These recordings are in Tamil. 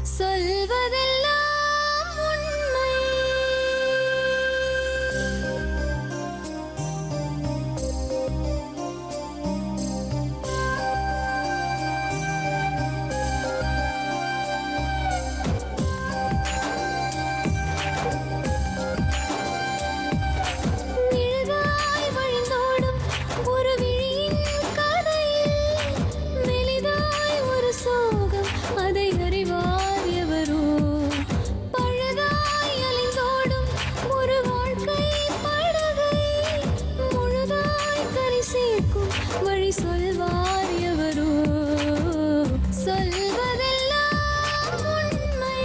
சொல்வதெல்லாம் உண்மை. நிழலாய் வழிந்தோடும் ஒரு விழியின் கதையில் மெலிதாய் ஒரு சோகம், அதை அறிவார் எவரோ. பழுதாய் அலைந்தோடும் ஒரு வாழ்க்கை படகை முழுதாய் கரை சேர்க்கும் வழி சொல்வார் எவரோ. சொல்வதெல்லாம் உண்மை.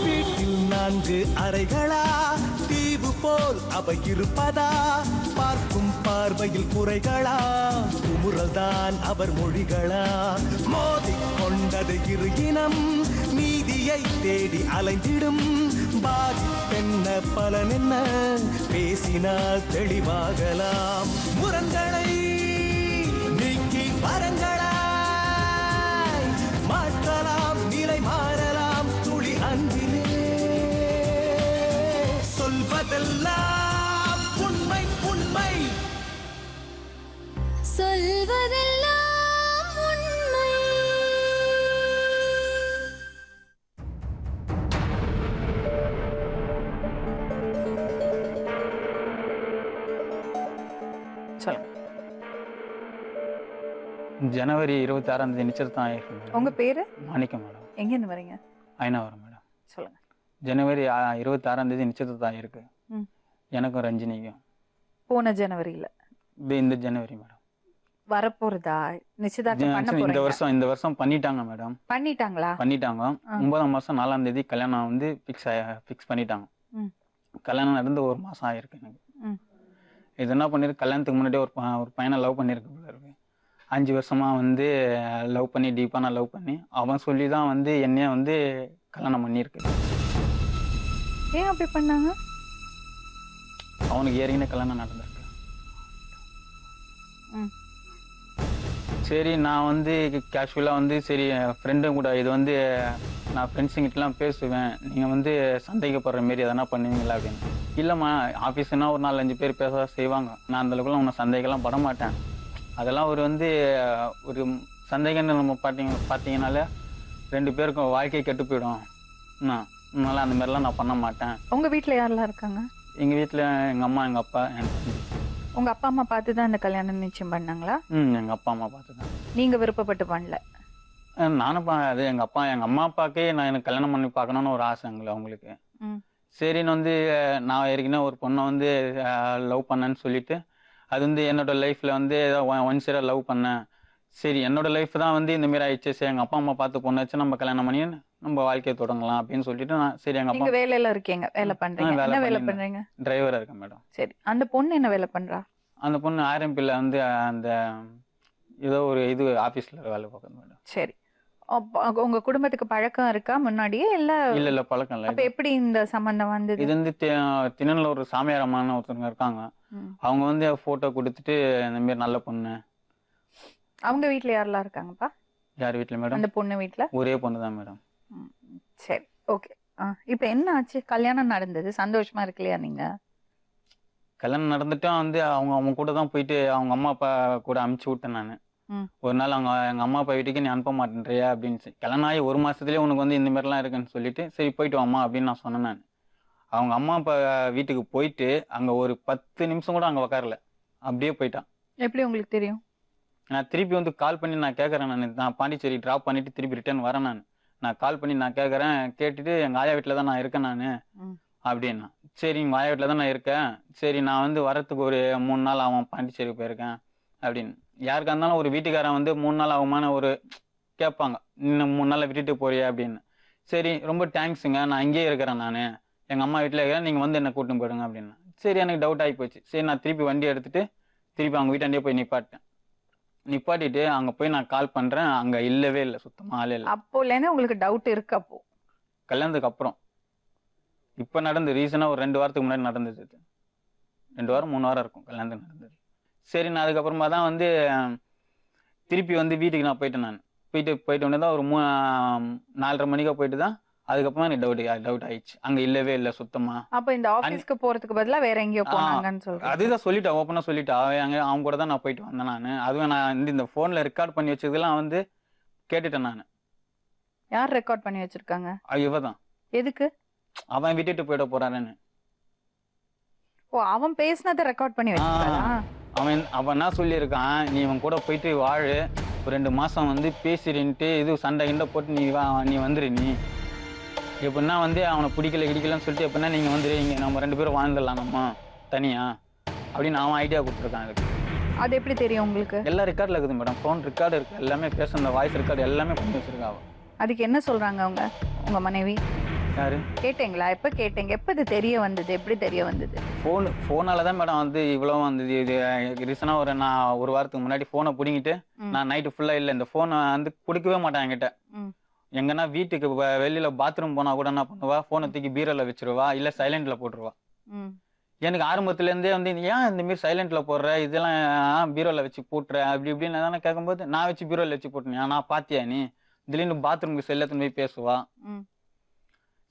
வீட்டில் 4 அறைகளா, தீவு போல் அவை இருப்பதா? பார்க்கும் பார்வையில் குறைகளா, குமுறல்தான் அவர் மொழிகளா? மோதிக் கொண்டது இரு இனம், நீதியை தேடி அலைந்திடும். பாதிப்பென்ன பலன் என்ன, பேசினால் தெளிவாகலாம். முரண்களை நீக்கி வரங்களாய் மாற்றலாம், நிலை மாறலாம் துளி அன்பிலே. சொல்வதெல்லாம் உண்மை உண்மை. சொல்வதெல்லாம் உண்மை. சொல்லுங்க. ஜனவரி 26ஆம் தேதி நிச்சயத்தான் ஆயிருக்கு மேடம். உங்க பேரு? மாணிக்கம் மேடம். எங்க இருந்து வரீங்க? ஐநாவரம் மேடம். சொல்லுங்க. ஜனவரி 26ஆம் தேதி நிச்சயத்தான் இருக்கு. ம். எனக்கும் ரஞ்சினிக்கும். போன ஜனவரியில இந்த ஜனவரி மேடம். வரப்போறதா? நிச்சயதார்த்தம் பண்ண போறீங்க? இந்த வருஷம் பண்ணிட்டாங்க மேடம். பண்ணிட்டாங்களா? பண்ணிட்டாங்க. 9ஆம் மாசம் 4ஆம் தேதி கல்யாணம் வந்து ஃபிக்ஸ் பண்ணிட்டாங்க. ம். கல்யாணம் நடந்து 1 மாசம் ஆயிருக்கு எனக்கு. ம். இது என்ன பண்ணிருக்கு, கல்யாணத்துக்கு முன்னாடியே ஒரு பையனை லவ் பண்ணிருக்கு போல இருக்கு. 5 வருஷமா வந்து லவ் பண்ணி டீப்பாக நான் லவ் பண்ணி அவன் சொல்லி தான் வந்து என்னைய வந்து கல்யாணம் பண்ணியிருக்கு. ஏன் அப்படி பண்ணாங்க? அவனுக்கு ஏற்கனவே கல்யாணம் நடந்திருக்கு. ம். சரி நான் வந்து கேஷுவலாக வந்து சரி ஃப்ரெண்டும் கூட இது வந்து நான் ஃப்ரெண்ட்ஸுங்கிட்டலாம் பேசுவேன், நீங்கள் வந்து சந்தேகப்படுற மாரி எதனா பண்ணுவீங்களா அப்படின்னு. இல்லைம்மா, ஆஃபீஸ்னா ஒரு 4-5 பேர் பேச செய்வாங்க, நான் அந்தளவுக்குலாம் உன்னை சந்தேகம்லாம் பட மாட்டேன். அதெல்லாம் ஒரு வந்து ஒரு சந்தேகம்னு நம்ம பார்த்தீங்கனாலே 2 பேருக்கும் வாழ்க்கையை கெட்டு போயிடும். அதனால அந்த மாதிரிலாம் நான் பண்ண மாட்டேன். உங்க வீட்டுல யாரெல்லாம் இருக்காங்க? எங்கள் வீட்டில் எங்கள் அம்மா, எங்கள் அப்பா, என் தம்பி. உங்க அப்பா அம்மா பார்த்து தான் இந்த கல்யாணம் நிச்சயம் பண்ணாங்களா? எங்கள் அப்பா அம்மா பார்த்து தான். நீங்க விருப்பப்பட்டு பண்ணல? நானும் அது எங்கள் அம்மா அப்பாக்கே நான் எனக்கு கல்யாணம் பண்ணி பார்க்கணுன்னு ஒரு ஆசை அவங்களுக்கு. சரின்னு வந்து நான் ஏற்கனவே ஒரு பொண்ணை வந்து லவ் பண்ணேன்னு சொல்லிட்டு அது வந்து என்னோட லைஃப்பில் வந்து ஒன் சைடாக லவ் பண்ணேன். சரி என்னோட லைஃப் தான் வந்து இந்தமாரி ஆயிடுச்சு, சரி எங்கள் அப்பா அம்மா பார்த்து பொண்ணு வச்சு நம்ம கல்யாணம் பண்ணி நம்ம வாழ்க்கையை தொடங்கலாம் அப்படின்னு சொல்லிட்டு நான் சரி எங்கள் அப்பா. வேலையில இருக்கீங்க? வேலை பண்றீங்க? என்ன வேலை பண்றீங்க? டிரைவராக இருக்கேன் மேடம். சரி, அந்த பொண்ணு என்ன வேலை பண்றா? அந்த பொண்ணு ஆர்எம்பியில் வந்து அந்த ஏதோ ஒரு இது ஆஃபீஸில் வேலை பார்க்குது மேடம். சரி, உங்க குடும்பத்துக்கு பழக்கம் இருக்கா முன்னாடியே? இல்ல பழக்கம் இல்லை. அப்ப எப்படி இந்த சம்பந்தம் வந்தது? இது வந்து திணன்ல ஒரு சாமியார் அம்மான்னு ஒருத்தவங்க இருக்காங்க, அவங்க வந்து போட்டோ கொடுத்துட்டு இந்த மாதிரி நல்ல பொண்ணு. அவங்க வீட்டுல யாரெல்லாம் இருக்காங்கப்பா? யார் வீட்டுல மேடம்? அந்த பொண்ணு வீட்டுல ஒரே பொண்ணு தான் மேடம். சரி, ஓகே. இப்ப என்ன ஆச்சு? கல்யாணம் நடந்தது, சந்தோஷமா இருக்கலையா நீங்க? கல்யாணம் நடந்துட்டா வந்து அவங்க கூட தான் போயிட்டு அவங்க அம்மா அப்பா கூட அமுச்சு விட்டேன் நான். ஒரு நாள் எங்க அம்மா அப்பா வீட்டுக்கு நீ அனுப்ப மாட்டேன்றியா அப்படின்னு. கல்யாணம் ஆகி 1 மாசத்துலயே உனக்கு வந்து இந்த மாதிரிலாம் இருக்குன்னு சொல்லிட்டு சரி போயிட்டு வாமா அப்படின்னு நான் சொன்னேன் நான். அவங்க அம்மா அப்பா வீட்டுக்கு போயிட்டு அங்க ஒரு 10 நிமிஷம் கூட அங்க உட்காரல, அப்படியே போயிட்டான். எப்படி உங்களுக்கு தெரியும்? நான் திருப்பி வந்து கால் பண்ணி நான் கேட்கறேன், நான் பாண்டிச்சேரி டிராப் பண்ணிட்டு திருப்பி ரிட்டர்ன் வரேன் நான் கால் பண்ணி நான் கேட்கறேன், கேட்டுட்டு எங்க ஆயா வீட்டுல தான் நான் இருக்கேன் நான் அப்படின்னா. சரி உங்க ஆயா வீட்டுல தான் நான் இருக்கேன், சரி நான் வந்து வரத்துக்கு ஒரு 3 நாள் ஆகும், பாண்டிச்சேரி போயிருக்கேன் அப்படின்னு. யாருக்கா இருந்தாலும் ஒரு வீட்டுக்காரன் வந்து 3 நாள் ஆகுமான ஒரு கேட்பாங்க, இன்னும் 3 நாள்ல விட்டுட்டு போறியா அப்படின்னு. சரி ரொம்ப தேங்க்ஸுங்க, நான் இங்கேயே இருக்கிறேன், நான் எங்கள் அம்மா வீட்டில் இருக்கிறேன், நீங்கள் வந்து என்னை கூட்டின்னு போயிடுங்க அப்படின்னா. சரி எனக்கு டவுட் ஆகி போச்சு. சரி நான் திருப்பி வண்டி எடுத்துட்டு திருப்பி அவங்க வீட்டாண்டே போய் நிப்பாட்டிட்டு அங்கே போய் நான் கால் பண்ணுறேன், அங்கே இல்லவே இல்லை, சுத்தமாக ஆளே இல்லை. அப்போலேருந்து உங்களுக்கு டவுட் இருக்கு? அப்போ கல்யாணத்துக்கு அப்புறம் இப்போ நடந்து ரீசனாக ஒரு 2 வாரத்துக்கு முன்னாடி நடந்தது இது. 2 வாரம் 3 வாரம் இருக்கும் கல்யாணத்துக்கு நடந்தது. சரி நான் அதுக்கப்புறமா தான் வந்து திருப்பி வந்து வீட்டுக்கு நான் போயிட்டேன். நான் போயிட்டு வந்து தான் ஒரு 4:30 மணிக்கா போயிட்டு தான் அதுக்கப்புறமா எனக்கு டவுட் ஆயிடுச்சு. அங்கே இல்லவே இல்லை சுத்தமா. அப்ப இந்த ஆபீஸ்க்கு போறதுக்கு பதிலா வேற எங்கேயோ போனாங்கன்னு சொல்றேன். அதுதான் சொல்லிட்டேன், ஓப்பனாக சொல்லிட்டேன். அவங்க கூட தான் நான் போயிட்டு வந்தேன். நான் அதுவும் நான் வந்து இந்த ஃபோனில் ரெக்கார்ட் பண்ணி வச்சதெல்லாம் வந்து கேட்டுட்டேன். நான் யார் ரெக்கார்ட் பண்ணி வச்சிருக்காங்க? இவ தான். எதுக்கு? அவன் விட்டுட்டு போயிட போறான்னு. ஓ, அவன் பேசினதை ரெக்கார்ட் பண்ணி வச்சிருக்காரா? அவன் என்ன சொல்லியிருக்கான், நீ இவன் கூட போயிட்டு வாழு, ஒரு 2 மாசம் வந்து பேசிட்டு இது சண்டை கிண்டை போட்டு நீ வந்துரு. நீ எப்படின்னா வந்து அவனை பிடிக்கலன்னு சொல்லிட்டு எப்படின்னா நீங்க வந்துரு, இங்க நம்ம 2 பேரும் வாழ்ந்துடலாம் நம்ம தனியா அப்படின்னு அவன் ஐடியா கொடுத்துருக்கான். அதுக்கு அது எப்படி தெரியும் உங்களுக்கு? எல்லா ரெக்கார்டில் இருக்குது மேடம். ஃபோன் ரெக்கார்டு இருக்கு, எல்லாமே பேசுன வாய்ஸ் ரெக்கார்டு எல்லாமே பண்ணி வச்சிருக்கா அவன். அதுக்கு என்ன சொல்றாங்க அவங்க, உங்க மனைவி? யாரு கேட்டீங்களா? எப்ப கேட்டீங்க? எப்ப இது தெரிய வந்தது? எப்படி தெரிய வந்தது? ஃபோனால தான் மேடம் வந்து இவ்வளோ வந்தது. இது ரீசனாக நான் 1 வாரத்துக்கு முன்னாடி ஃபோனை பிடிங்கிட்டு நான் நைட்டு ஃபுல்லாக இல்லை, இந்த ஃபோனை வந்து கொடுக்கவே மாட்டேன் என்கிட்ட. எங்கன்னா வீட்டுக்கு வெளியில பாத்ரூம் போனா கூட என்ன பண்ணுவா, ஃபோனை தூக்கி பீரோல வச்சிருவா, இல்லை சைலண்ட்ல போட்டுருவா. எனக்கு ஆரம்பத்துலேருந்தே வந்து ஏன் இந்த மாரி சைலண்ட்ல போடுற, இதெல்லாம் பீரோல வச்சு போட்டுற அப்படி இப்படின்னு தானே கேட்கும்போது, நான் வச்சு பீரோல வச்சு போட்டேன், நான் பாத்தியா நீ திடீர்னு பாத்ரூமுக்கு செல்லத்துன்னு போய் பேசுவா.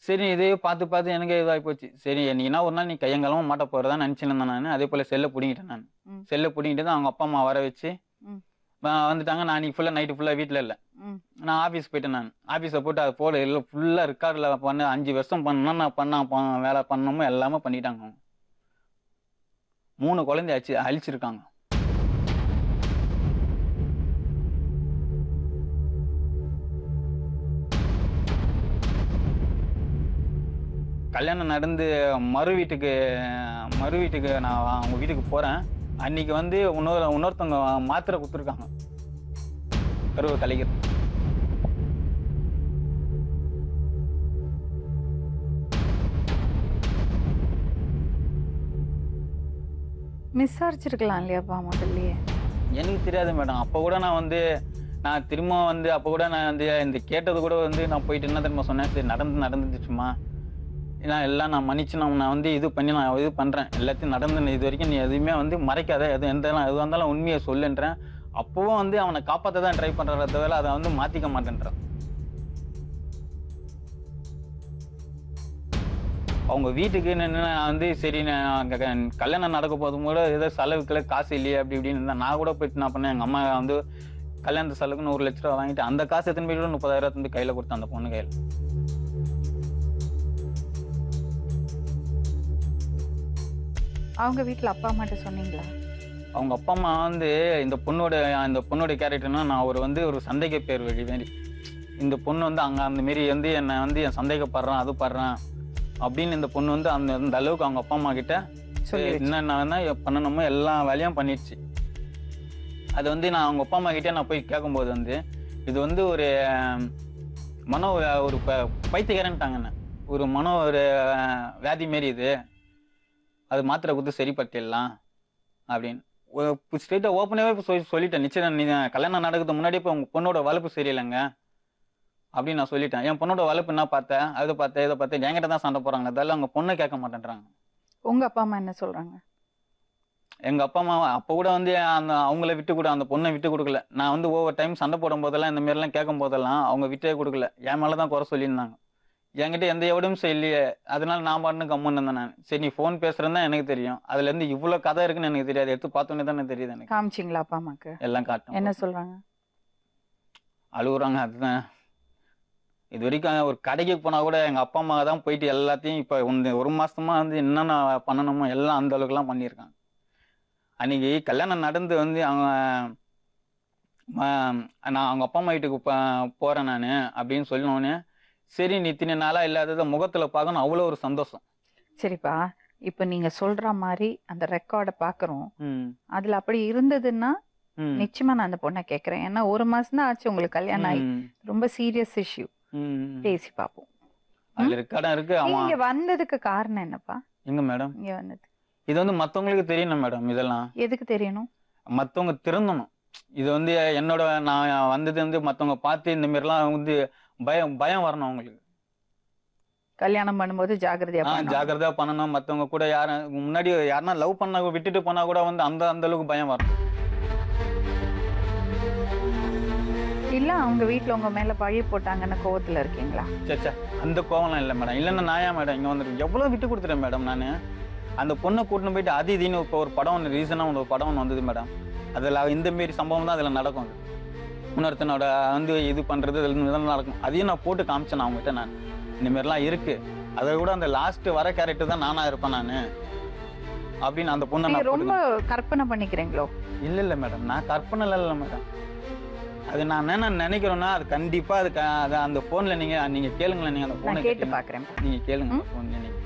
சரி இதையே பார்த்து எனக்கு இதாகி போச்சு. சரி நீனா ஒரு நாள் நீ கையங்காலமா மாட்ட போறதா நினைச்சுன்னு நான். அதே போல செல்லை பிடிங்கிட்டேன். நான் செல்லை பிடிங்கிட்டு தான் அவங்க அப்பா அம்மா வர வச்சு வந்துட்டாங்க. நான் அன்னைக்கு ஃபுல்லா நைட்டு ஃபுல்லா வீட்டில் இல்லை, நான் ஆஃபீஸ் போயிட்டேன். நான் ஆஃபீஸை போட்டு அது போல இல்லை ஃபுல்லா ரெக்கார்டில் பண்ண 5 வருஷம் பண்ணா நான் வேலை பண்ணமோ எல்லாமே பண்ணிட்டாங்க. 3 குழந்தை அழிச்சிருக்காங்க. கல்யாணம் நடந்து மறு வீட்டுக்கு நான் அவங்க வீட்டுக்கு போறேன். அன்னைக்கு வந்து இன்னொருத்தவங்க மாத்திரை கொடுத்துருக்காங்க கருவை கலைக்கிறது. விசாரிச்சிருக்கலாம் இல்லையாப்பா முதல்லயே? எனக்கு தெரியாது மேடம். அப்போ கூட நான் திரும்ப வந்து அப்போ கூட நான் வந்து இந்த கேட்டது கூட வந்து நான் போயிட்டு என்ன திரும்ப சொன்னேன், சரி நடந்துச்சுமா, ஏன்னா எல்லாம் நான் மன்னிச்சு நான் வந்து இது பண்ணி நான் இது பண்ணுறேன், எல்லாத்தையும் நடந்து இது வரைக்கும் நீ எதுவுமே வந்து மறைக்காத, எதுவாக இருந்தாலும் உண்மையை சொல்லுன்றேன். அப்போவும் வந்து அவனை காப்பாற்ற தான் ட்ரை பண்ணுறத தவிர அதை வந்து மாற்றிக்க மாட்டேன்றான். அவங்க வீட்டுக்கு நின்று நான் வந்து சரி நான் கல்யாணம் நடக்க போதும் கூட ஏதோ செலவுக்குள்ள காசு இல்லையே அப்படி இப்படின்னு இருந்தால் நான் கூட போயிட்டு நான் பண்ணேன். எங்கள் அம்மா வந்து கல்யாணத்து செலவுக்குன்னு 1 லட்ச ரூபா வாங்கிட்டு அந்த காசு எத்தனை போய் கூட 30,000 வந்து கையில் கொடுத்தேன் அந்த பொண்ணு கையில். அவங்க வீட்டில் அப்பா அம்மாட்ட சொன்னீங்களா? அவங்க அப்பா அம்மா வந்து இந்த பொண்ணோட கேரக்டர்னா நான் ஒரு சந்தேக பேர் வழி மாரி, இந்த பொண்ணு வந்து அங்கே அந்த மாரி வந்து என்னை வந்து என் சந்தேகப்படுறான் அது படுறான் அப்படின்னு இந்த பொண்ணு வந்து அந்த அளவுக்கு அவங்க அப்பா அம்மா கிட்ட என்னென்ன பண்ணணுமோ எல்லா வேலையும் பண்ணிடுச்சு. அது வந்து நான் அவங்க அப்பா அம்மா கிட்டே நான் போய் கேட்கும்போது வந்து இது வந்து ஒரு பைத்தியக்காரன்ட்டாங்க. ஒரு வியாதி மாரி இது, அது மாத்திரை கொடுத்து சரிப்பட்டிடலாம் அப்படின்னு ஸ்ட்ரெயிட்டாக ஓப்பனாகவே சொல்லிட்டேன். நிச்சயம் நீ கல்யாணம் நடக்கிறதுக்கு முன்னாடி இப்போ உங்கள் பொண்ணோட வளர்ப்பு சரியில்லைங்க அப்படின்னு நான் சொல்லிட்டேன். என் பொண்ணோட வளர்ப்பு என்ன பார்த்தேன், அதை பார்த்தேன் இதை பார்த்தேன், என்கிட்ட தான் சண்டை போடுறாங்க, அதெல்லாம் அவங்க பொண்ணை கேட்க மாட்டேன்றாங்க. உங்க அப்பா அம்மா என்ன சொல்றாங்க? எங்க அப்பா அம்மா அப்போ கூட வந்து அவங்கள விட்டு கூட அந்த பொண்ணை விட்டு கொடுக்கல. நான் வந்து ஒவ்வொரு டைம் சண்டை போடும் போதெல்லாம் இந்த மாதிரிலாம் கேட்கும் போதெல்லாம் அவங்க விட்டே கொடுக்கல. என் மேலதான் குறை சொல்லியிருந்தாங்க. என்கிட்ட எந்த எவிடன்ஸ் இல்லையே, அதனால நான் பாட்டுன்னு கம்முன்னு இருந்தேன். நான் சரி நீ ஃபோன் பேசுறேன்னு தான் எனக்கு தெரியும், அதுல இருந்து இவ்வளவு கதை இருக்குன்னு எனக்கு தெரியாது, எடுத்து பார்த்தோன்னே தானே தெரியுது எனக்கு. காமிச்சிங்களா அப்பா அம்மாக்கு? எல்லாம் காட்டும். என்ன சொல்றாங்க? அழுகுறாங்க. அதுதான் இது வரைக்கும் ஒரு கடைக்கு போனா கூட எங்க அப்பா அம்மா தான் போயிட்டு எல்லாத்தையும் இப்ப 1 மாசமா வந்து என்னென்ன பண்ணணுமோ எல்லாம் அந்த அளவுக்கு எல்லாம் பண்ணியிருக்காங்க. அன்னைக்கு கல்யாணம் நடந்து வந்து நான் அவங்க அப்பா அம்மா வீட்டுக்கு போறேன் நான் அப்படின்னு சொன்னோன்னே சரி நீ இத்தனை நாளா இல்லாதத முகத்துல பார்க்கணும், அவ்வளோ ஒரு சந்தோஷம். சரிப்பா, இப்ப நீங்க சொல்ற மாதிரி அந்த ரெக்கார்டை பாக்குறோம், அதுல அப்படி இருந்ததுன்னா நிச்சயமா நான் அந்த பொண்ணை கேட்கறேன். ஏன்னா 1 மாசம் தான் ஆச்சு உங்களுக்கு கல்யாணம் ஆகி, ரொம்ப சீரியஸ் இஷ்யூ, பேசி பார்ப்போம். அதுல ரெக்கார்டா இருக்கு. நீங்க வந்ததுக்கு காரணம் என்னப்பா? எங்க மேடம் இங்க வந்தது இது வந்து மத்தவங்களுக்கு தெரியணும் மேடம். இதெல்லாம் எதுக்கு தெரியணும்? மத்தவங்க திருந்தணும். இது வந்து என்னோட நான் வந்தது வந்து மத்தவங்க பார்த்து இந்த மாதிரிலாம் வந்து பயம் வரணும் அவங்களுக்கு. கல்யாணம் பண்ணும்போது ஜாக்கிரதையா பண்ணணும். ஜாக்கிரதையா பண்ணணும். மத்தவங்க கூட முன்னாடி யாருன்னா லவ் பண்ண விட்டுட்டு போனா கூட வந்து அந்த அளவுக்கு பயம் வரும். இல்ல அவங்க வீட்ல உங்க மேல பழி போட்டாங்கன்னு கோவத்துல இருக்கீங்களா? சே அந்த கோவம்லாம் இல்லை மேடம். இல்லைன்னா நான் மேடம் இங்க வந்துட்டு எவ்வளவு விட்டு கொடுத்துட்டேன் மேடம். நான் அந்த பொண்ணை கூட்டின்னு போயிட்டு அது இதுன்னு இப்போ ஒரு படம் ஒன்று ரீசனாக ஒரு படம் ஒன்று வந்தது மேடம். அதில் இந்த மாரி சம்பவம் தான் அதில் நடக்கும். அது இன்னொருத்தனோட வந்து இது பண்ணுறது இதெல்லாம் நடக்கும். அதையும் நான் போட்டு காமிச்சேன் அவங்ககிட்ட. நான் இந்த மாதிரிலாம் இருக்கு, அதை கூட அந்த லாஸ்ட் வர கேரக்டர் தான் நானா இருப்பேன் நான் அப்படின்னு அந்த பொண்ணை நான் ரொம்ப கற்பனை பண்ணிக்கிறீங்களோ? இல்லை மேடம், நான் கற்பனை இல்லை மேடம். அது நான் என்ன நினைக்கிறேன்னா அது கண்டிப்பா அது அந்த போன்ல நீங்க கேளுங்களேன். நீங்க அந்த போனை கேட்டு பாக்குறேன். நீங்க கேளுங்க போன்ல. நீங்க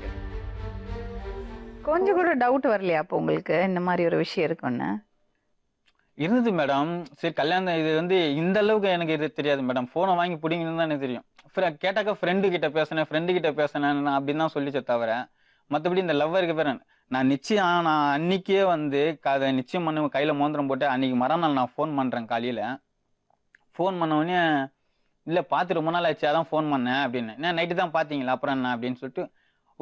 கொஞ்சம் கூட டவுட் வரலையா அப்போ உங்களுக்கு இந்த மாதிரி ஒரு விஷயம் இருக்குன்னு? இருந்தது மேடம். சரி கல்யாணம் இது வந்து இந்த அளவுக்கு எனக்கு இது தெரியாது மேடம். போனை வாங்கி பிடிங்கன்னு தான் எனக்கு தெரியும். கேட்டாக்கா ஃப்ரெண்டு கிட்ட பேசினேன் அப்படின்னு தான் சொல்லிச்சே தவிர மற்றபடி இந்த லவ்வருக்கு பேர் நான் நிச்சயம் நான் அன்னைக்கே வந்து அதை நிச்சயம் பண்ண கையில மோந்திரம் போட்டு அன்னைக்கு மறுநாள் நான் ஃபோன் பண்றேன். காலையில ஃபோன் பண்ண உடனே இல்லை பார்த்து ரொம்ப நாள் ஆச்சு அதான் ஃபோன் பண்ணேன் அப்படின்னு. நான் நைட்டு தான் பார்த்தீங்களா அப்புறம் என்ன அப்படின்னு சொல்லிட்டு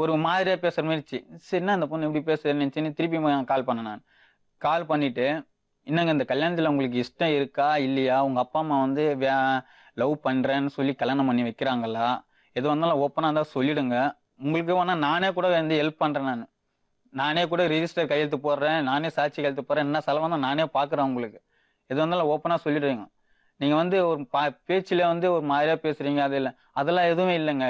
ஒரு மாதிரியா பேசுற மாதிரிச்சு. சரிண்ணா அந்த பொண்ணு எப்படி பேசுறேன்னு நினச்சின்னு திருப்பி கால் பண்ணேன். நான் கால் பண்ணிட்டு என்னங்க இந்த கல்யாணத்தில் உங்களுக்கு இஷ்டம் இருக்கா இல்லையா, உங்க அப்பா அம்மா வந்து லவ் பண்றேன்னு சொல்லி கல்யாணம் பண்ணி வைக்கிறாங்களா, எது வந்தாலும் ஓப்பனாக இருந்தால் சொல்லிடுங்க. உங்களுக்கு வேணா நானே கூட வந்து ஹெல்ப் பண்றேன். நானே கூட ரிஜிஸ்டர் கையெழுத்து போடுறேன், நானே சாட்சி கையெழுத்து போடுறேன், என்ன செலவு தான் நானே பார்க்குறேன். உங்களுக்கு எது வந்தாலும் ஓப்பனாக சொல்லிடுவீங்க. நீங்க வந்து ஒரு பேச்சுல வந்து ஒரு மாதிரியா பேசுறீங்க. அது இல்லை, அதெல்லாம் எதுவுமே இல்லைங்க.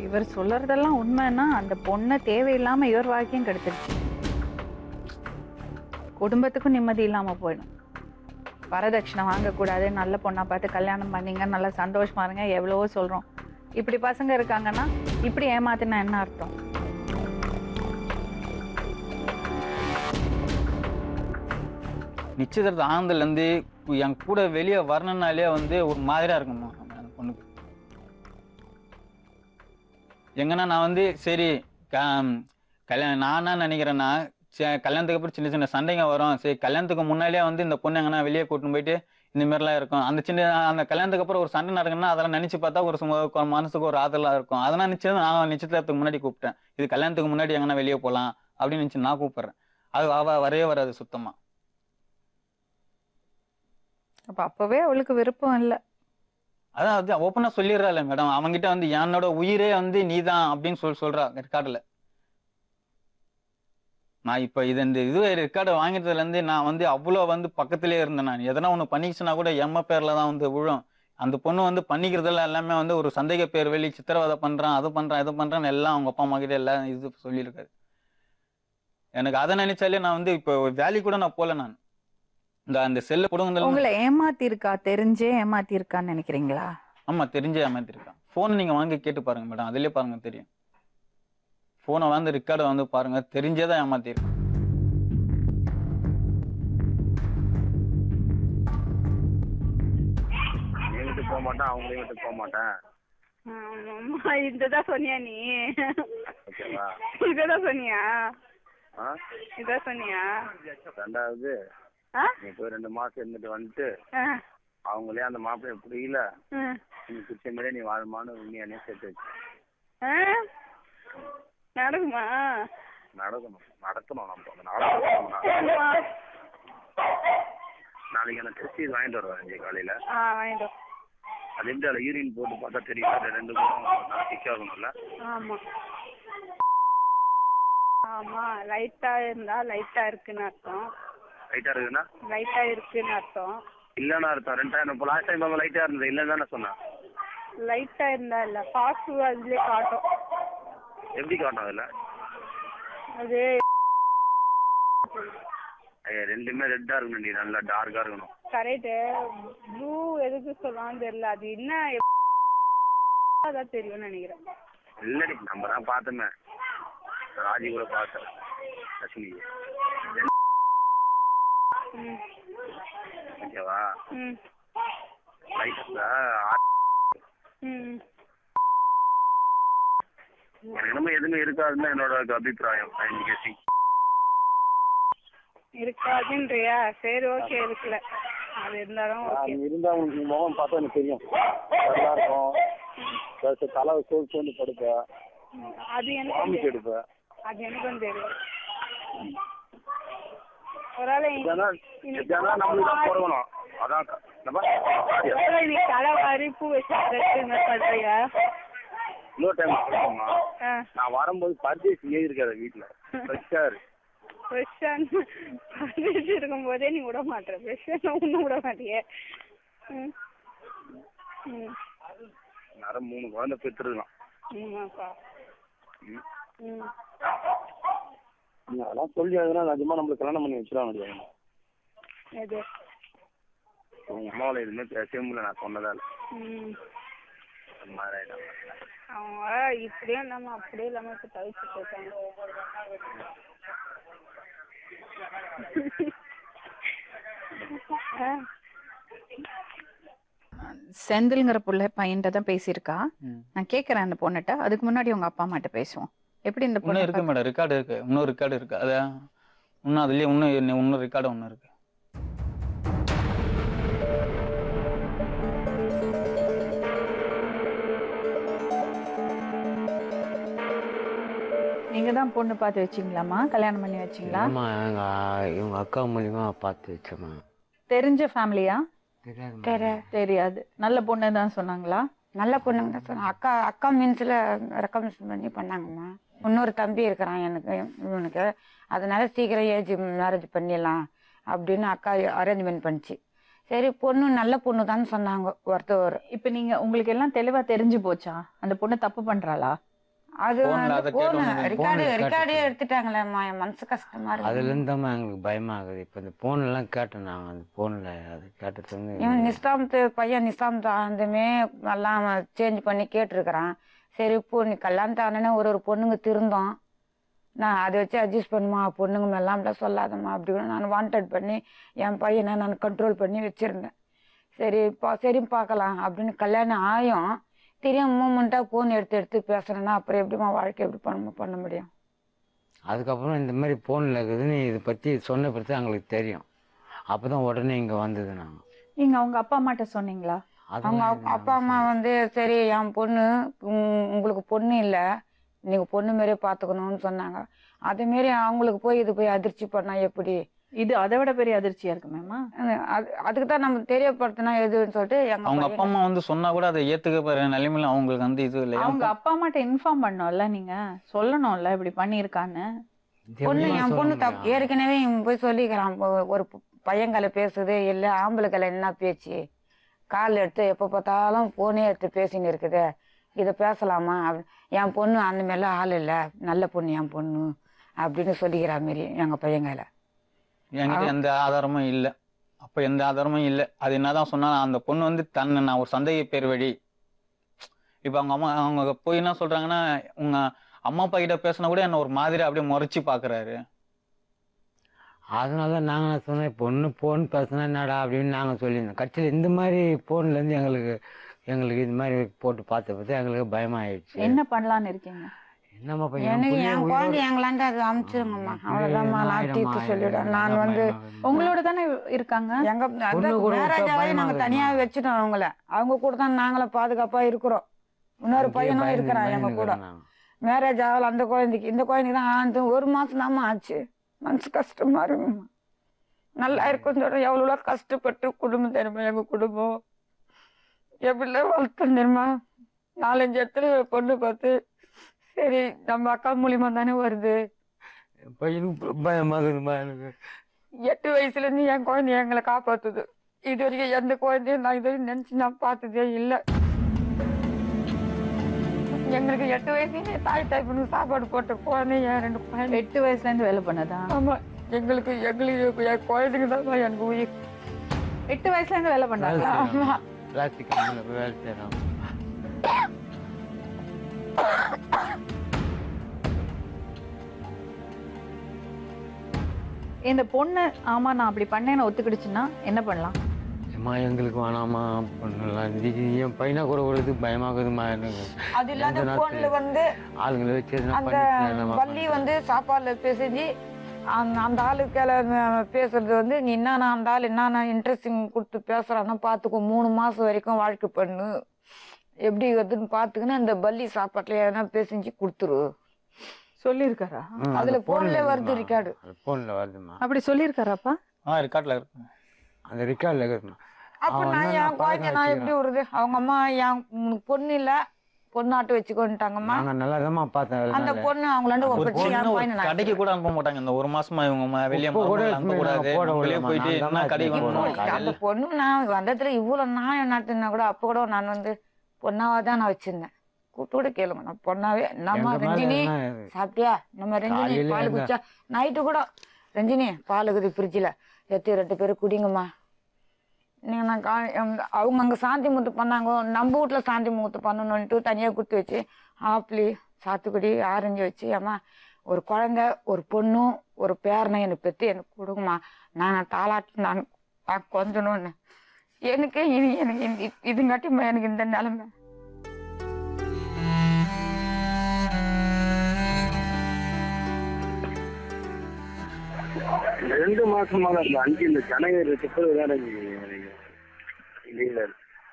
இவர் சொல்றதெல்லாம் உண்மைன்னா அந்த பொண்ணை தேவையில்லாம இவர் வாழ்க்கையும் கெடுத்துருச்சு. குடும்பத்துக்கும் நிம்மதி இல்லாம போயிடும். வரதட்சணை வாங்கக்கூடாது, நல்ல பொண்ணா பார்த்து கல்யாணம் பண்ணீங்க, நல்லா சந்தோஷமா இருங்க, எவ்வளவோ சொல்றோம். இப்படி பசங்க இருக்காங்கன்னா இப்படி ஏமாத்தினா என்ன அர்த்தம்? நிச்சயதார்த்த ஆனந்துல இருந்து என் கூட வெளியே வரணும்னாலே வந்து ஒரு மாதிரியா இருக்குமா அந்த பொண்ணுக்கு. எங்கன்னா நான் வந்து சரி கல்யாணம் நான் என்ன நினைக்கிறேன்னா கல்யாணத்துக்கு அப்புறம் சின்ன சின்ன சண்டைங்க வரும். சரி கல்யாணத்துக்கு முன்னாடியே வந்து இந்த பொண்ணு எங்கன்னா வெளியே கூட்டின்னு போயிட்டு இந்த மாதிரிலாம் இருக்கும். அந்த கல்யாணத்துக்கு அப்புறம் ஒரு சண்டை நடக்குன்னா அதெல்லாம் நினைச்சு பார்த்தா ஒரு மனசுக்கு ஒரு ஆதலாக இருக்கும். அதெல்லாம் நிச்சயம் நான் நிச்சயதார்த்தத்துக்கு முன்னாடி கூப்பிட்டேன். இது கல்யாணத்துக்கு முன்னாடி எங்கன்னா வெளியே போகலாம் அப்படின்னு நினைச்சு நான் கூப்பிடுறேன். அது வரவே வராது சுத்தமா. அப்பவே அவளுக்கு விருப்பம் இல்லை. அதான் அது ஓப்பனா சொல்லிடுறாள் மேடம். அவங்கிட்ட வந்து என்னோட உயிரே வந்து நீதான் அப்படின்னு சொல்றா ரெக்கார்டுல. நான் இப்ப இந்த ரெக்கார்டு வாங்கிட்டதுல இருந்து நான் வந்து அவ்வளோ வந்து பக்கத்திலே இருந்தேன். நான் எதனா ஒண்ணு பண்ணிச்சுன்னா கூட எம்ம பேர்ல தான் வந்து விழும். அந்த பொண்ணு வந்து பண்ணிக்கிறதெல்லாம் எல்லாமே வந்து ஒரு சந்தேக பேர் வெளி சித்திரவதை பண்றான், அது பண்றான், இது பண்றான்னு எல்லாம் அவங்க அப்பா அம்மா கிட்ட எல்லாம் இது சொல்லியிருக்காரு. எனக்கு அதை நினைச்சாலே நான் வந்து இப்போ வேலைக்கு கூட நான் போல. நான் அந்த செல்ல கொடுங்க. உங்களை ஏமாத்தி இருக்கா, தெரிஞ்சே ஏமாத்தி இருக்கான்னு நினைக்கிறீங்களா? ஆமா தெரிஞ்சே ஏமாத்தி இருக்கா. போன் நீங்க வாங்கி கேட்டு பாருங்க மேடம், அதுலயே பாருங்க தெரியும். போனை வந்து ரெக்கார்டை வந்து பாருங்க, தெரிஞ்சேதான் ஏமாத்தி இருக்கு. வீட்டுக்கு போக மாட்டேன், அவங்க வீட்டுக்கு போக மாட்டேன். இதுதான் சொன்னியா நீ? ஓகேவா? இதான் சொன்னியா? இதான் சொன்னியா? ரெண்டாவது நீ போய் 2 மாசம் இருந்துட்டு வந்துட்டு அவங்களே அந்த மாப்பிள்ளை புரியல நீ பிடிச்ச மாதிரியே நீ வாழுமான்னு உண்மையானே சேர்த்து வச்சு. நடக்குமா? நடக்கணும் நம்ம நாளைக்கு எனக்கு டெஸ்ட் இது வாங்கிட்டு வருவேன் காலையில. வாங்கிட்டு. அது எப்படி அதில் யூரின் போட்டு பார்த்தா தெரியும். 2 பேரும் டிக் ஆகணும்ல. ஆமா லைட்டா இருந்தா லைட்டா இருக்குன்னு அர்த்தம். லைட்டா இருக்குன்னா லைட்டா இருக்குன்னு அர்த்தம். இல்லன்னு அர்த்தம். 2000 இப்போ லாஸ்ட் டைம் லைட்டா இருந்தது இல்லன்னு தானே சொன்னேன். லைட்டா இருந்தா இல்ல, பாசிட்டிவ் அதுலயே காட்டும். எப்படி காட்டும் அதுல? அது ரெண்டுமே ரெட்டா இருக்கணும், நீ நல்லா டார்க்கா இருக்கணும். கரெக்ட். ப்ளூ எதுக்கு சொல்லலாம்னு தெரியல. அது என்ன அதான் தெரியும்னு நினைக்கிறேன். இல்லடி நம்ம தான் பார்த்தோமே, ராஜி கூட பார்த்தேன் லட்சுமி. ஓகேவா? லைட்டா எனக்கு என்னமோ எதுவுமே இருக்காதுன்னு என்னோட அபிப்பிராயம். இருக்காதுன்றியா? சரி ஓகே இருக்கல. அது இருந்தாலும் ஓகே. இருந்தா உங்களுக்கு முகம் பார்த்தா எனக்கு தெரியும். நல்லா இருக்கும். தலை சோழ்ந்து படுப்ப. அது எனக்கு எடுப்ப. அது எனக்கும் தெரியும். ஒரு ஆளை நம்மளுக்கு அதான் நீ தலை வாரி பூ வச்சு பண்றியா? இன்னொரு டைம் நான் வரும்போது பர்ச்சேஸ் இருக்காது வீட்டுல. இருக்கும் போதே நீ விட மாட்டேற. ஒன்னும் விட மாட்டிய. 3 குழந்தை பெற்றுருக்கலாம். அதெல்லாம் சொல்லி அதெல்லாம் நிஜமா நம்மளுக்கு கல்யாணம் பண்ணி வச்சிருவாங்க. உங்க அம்மாவில எதுவுமே பேசவே முடியல. நான் சொன்னதால அவங்க இப்படியே இல்லாம அப்படியே இல்லாம இப்ப தவிச்சுட்டு இருக்காங்க. செந்தில்ங்கிற புள்ள பையன்கிட்ட தான் பேசியிருக்கா. நான் கேக்குறேன் அந்த பொண்ணுட்ட. அதுக்கு முன்னாடி உங்க அப்பா அம்மாட்ட பேசுவோம். எப்படி இந்த பொண்ணு இருக்கு மேடம்? ரெக்கார்டு இருக்கு. இன்னொரு ரெக்கார்டு இருக்கு. அத இன்னும் அதுலயே இன்னும் ரெக்கார்டு ஒண்ணு இருக்கு. நீங்க தான் பொண்ணு பார்த்து வச்சீங்களாமா? கல்யாணம் பண்ணி வச்சீங்களா? இவங்க அக்கா மூலியமா பார்த்து வச்சோமா. தெரிஞ்ச ஃபேமிலியா? தெரியாது. நல்ல பொண்ணு தான் சொன்னாங்களா? நல்ல பொண்ணுங்க தான் சொன்னாங்க. அக்கா மீன்ஸ்ல ரெக்கமெண்டேஷன் பண்ணி பண்ணாங்கம்மா. இன்னொரு தம்பி இருக்கிறான் எனக்கு இவனுக்கு. அதனால சீக்கிரம் ஏஜ் மேரேஜ் பண்ணிடலாம் அப்படின்னு அக்கா அரேஞ்ச்மெண்ட் பண்ணிச்சு. சரி பொண்ணு நல்ல பொண்ணு தான் சொன்னாங்க ஒருத்தவர். இப்ப நீங்க உங்களுக்கு எல்லாம் தெளிவா தெரிஞ்சு போச்சா அந்த பொண்ணு தப்பு பண்றாளா? அது ரெக்கார்டே எடுத்துட்டாங்களேம்மா. என் மனசு கஷ்டமா இருக்கு. அதுல இருந்தாமா எங்களுக்கு பயமா ஆகுது. இப்ப இந்த போன் எல்லாம் கேட்டோம் நாங்க. அந்த போன்ல அது கேட்டது வந்து இவன் நிசாமத்து பையன் நிசாமத்து ஆனந்துமே எல்லாம் சேஞ்ச் பண்ணி கேட்டிருக்கிறான். சரி இப்போ நீ கல்யாணத்து ஆனே ஒரு பொண்ணுங்க திருந்தோம். நான் அதை வச்சு அட்ஜஸ்ட் பண்ணுமா, பொண்ணுங்க மேலாம் சொல்லாதம்மா அப்படின்னு நான் வாண்டட் பண்ணி என் பையனை நான் கண்ட்ரோல் பண்ணி வச்சிருந்தேன். சரி பார்க்கலாம் அப்படின்னு கல்யாணம் ஆயும் தெரியாம மூமெண்ட்டாக ஃபோன் எடுத்து பேசுறேன்னா அப்புறம் எப்படிமா வாழ்க்கை எப்படி பண்ண முடியும்? அதுக்கப்புறம் இந்த மாதிரி ஃபோனில் இருக்குதுன்னு இதை பற்றி சொன்ன பற்றி எங்களுக்கு தெரியும். அப்போ தான் உடனே இங்கே வந்தது. நாங்கள் நீங்கள் அவங்க அப்பா அம்மாட்ட சொன்னீங்களா? அவங்க அப்பா அம்மா வந்து சரி என் பொண்ணு உங்களுக்கு பொண்ணு இல்லை, நீங்கள் பொண்ணு மாரியே பார்த்துக்கணும்னு சொன்னாங்க. அதேமாரி அவங்களுக்கு போய் இது போய் அதிர்ச்சி பண்ணால் எப்படி? இது அதை விட பெரிய அதிர்ச்சியா இருக்கு மேமா. அதுக்கு தான் நம்ம தெரியப்படுத்தினா எதுன்னு சொல்லிட்டு அவங்க அப்பா அம்மா வந்து சொன்னா கூட அதை ஏத்துக்க போற நிலைமையில அவங்களுக்கு வந்து இது இல்லை. அவங்க அப்பா அம்மாட்ட இன்ஃபார்ம் பண்ணோம்ல, நீங்க சொல்லணும்ல இப்படி பண்ணியிருக்கான்னு. என் பொண்ணு ஏற்கனவே போய் சொல்லிக்கிறான். ஒரு பையங்களை பேசுது இல்லை ஆம்பளைகளை என்ன பேச்சு, கால் எடுத்து எப்போ பார்த்தாலும் போனே எடுத்து பேசின்னு இருக்குது, இதை பேசலாமா? என் பொண்ணு அந்த மாதிரிலாம் ஆள் இல்லை, நல்ல பொண்ணு என் பொண்ணு அப்படின்னு சொல்லிக்கிறா மாரி எங்கள் பையங்களை. என்கிட்ட எந்த ஆதாரமும் இல்லை. அப்போ எந்த ஆதாரமும் இல்லை. அது என்னதான் சொன்னாலும் அந்த பொண்ணு வந்து தன்னை நான் ஒரு சந்தேக பேர் வழி. இப்போ அவங்க போய் என்ன சொல்றாங்கன்னா, உங்க அம்மா அப்பா கிட்ட பேசினா கூட என்ன ஒரு மாதிரி அப்படியே முறைச்சி பாக்குறாரு. அதனால நாங்கள் சொன்னோம் பொண்ணு ஃபோன் பேசினா என்னடா அப்படின்னு நாங்கள் சொல்லியிருந்தோம். கட்சியில் இந்த மாதிரி ஃபோன்லேருந்து எங்களுக்கு இது மாதிரி போட்டு பார்த்த பற்றி எங்களுக்கு பயமாயிடுச்சு. என்ன பண்ணலான்னு இருக்கீங்க? என்னம்மா எனக்கு என் குழந்தை எங்களாண்ட அது அனுப்பிச்சிருங்கம்மா. அவ்வளோதான்மா, நான் தீர்த்து சொல்லிவிடுறேன். நான் வந்து உங்களோட தானே இருக்காங்க. எங்க மேரேஜாவே நாங்கள் தனியாக வச்சுட்டோம் அவங்கள. அவங்க கூட தான் நாங்களும் பாதுகாப்பாக இருக்கிறோம். இன்னொரு பையனும் இருக்கிறான் எங்க கூட. மேரேஜ் ஆகல அந்த குழந்தைக்கு. இந்த குழந்தைக்கு தான் ஆனது 1 மாசம் தாம்மா ஆச்சு. மனசு கஷ்டமா இருக்குமா. நல்லா இருக்கும் சொல்ற. எவ்வளோ கஷ்டப்பட்டு குடும்பம் தெரியுமா எங்க குடும்பம் எப்படிலாம் வளர்த்தோம் தெரியுமா. 4-5 இடத்துல பொண்ணு பார்த்து சரி நம்ம அக்கா மூலியமா தானே வருது. பையனுக்கு பயமாகுதுமா. எனக்கு 8 வயசுலேருந்து என் குழந்தை எங்களை காப்பாற்றுது. இது வரைக்கும் எந்த குழந்தையும் நான் இது வரைக்கும் நினச்சி நான் பார்த்ததே இல்லை. எங்களுக்கு 8 வயசுலேயே தாய் பொண்ணுக்கு சாப்பாடு போட்ட குழந்தை என் 2 குழந்தை. 8 வயசுலேருந்து வேலை பண்ணதா? ஆமாம். எங்களுக்கு என் குழந்தைங்க தான் எனக்கு உயிர். 8 வயசுலேருந்து வேலை பண்ணாங்க. ஆமாம். பிளாஸ்டிக் கம்பெனியில் வேலை செய்கிறோம். இந்த பொண்ணு ஆமா நான் அப்படி பண்ணேன்னு ஒத்துக்கிடுச்சுன்னா என்ன பண்ணலாம்? அம்மா எங்களுக்கு வேணாமா பண்ணலாம். என் பையனா கூட ஒரு பயமாகுதுமா எனக்கு. அது இல்லாத போன்ல வந்து ஆளுங்களை வச்சு அந்த வள்ளி வந்து சாப்பாடுல பேசி அந்த ஆளுக்கு பேசுறது வந்து நீ என்னன்னா அந்த ஆள் என்னென்ன இன்ட்ரெஸ்டிங் கொடுத்து பேசுறான்னா பார்த்துக்கோ 3 மாசம் வரைக்கும் வாழ்க்கை பண்ணு எப்படி வருதுன்னு பார்த்துக்கின்னு அந்த பள்ளி சாப்பாட்டுல எதனா பேசிஞ்சு கொடுத்துரு சொல்லியிருக்காரா? அதுல போன்ல வருது ரெக்கார்டு. போன்ல வருதுமா. அப்படி சொல்லியிருக்காராப்பா? ரெக்கார்ட்ல இருக்கு. அந்த ரெக்கார்ட்ல இருக்குமா. அப்ப நான் என் குழந்தை நான் எப்படி வருது? அவங்க அம்மா என் பொண்ணு இல்ல பொண்ணாட்டு வச்சுக்கோன்ட்டாங்கம்மா. நாங்க நல்லதமா பார்த்தேன். அந்த பொண்ணு அவங்களாண்ட கடைக்கு கூட அனுப்ப மாட்டாங்க. இந்த 1 மாசமா இவங்க வெளியே அனுப்ப கூடாது. வெளியே போயிட்டு என்ன கடைக்கு அந்த பொண்ணு நான் வந்ததுல இவ்வளவு நான் நட்டுனா கூட அப்ப கூட நான் வந்து பொண்ணாவதான் நான் வச்சிருந்தேன். கூட்டோட கேளுங்க நான் பொண்ணாவே. நம்ம ரஞ்சினி சாப்பிட்டியா? நம்ம ரஞ்சினி பால் குடிச்சா? நைட்டு கூட ரஞ்சினி பால் இருக்குது ஃப்ரிட்ஜில் எத்தி 2 பேர் குடிங்கம்மா. நீங்கள் நான் அவங்க அங்கே சாந்தி முகூர்த்தம் பண்ணாங்க. நம்ம வீட்டில் சாந்தி முகூர்த்தம் பண்ணணுன்ட்டு தனியாக கொடுத்து வச்சு ஆப்பிளி சாத்துக்குடி ஆரஞ்சு வச்சு அம்மா ஒரு குழந்தை ஒரு பொண்ணும் ஒரு பேரனை எனக்கு பெற்று எனக்கு கொடுங்கம்மா. நான் தாளாட்டு நான் கொஞ்சணும்னு எனக்கு எனக்கு இதுங்காட்டி எனக்கு இந்த நிலைமை. 2 மாசமா அந்த 5 இந்த ஜனவரி பிப்ரவரி இல்ல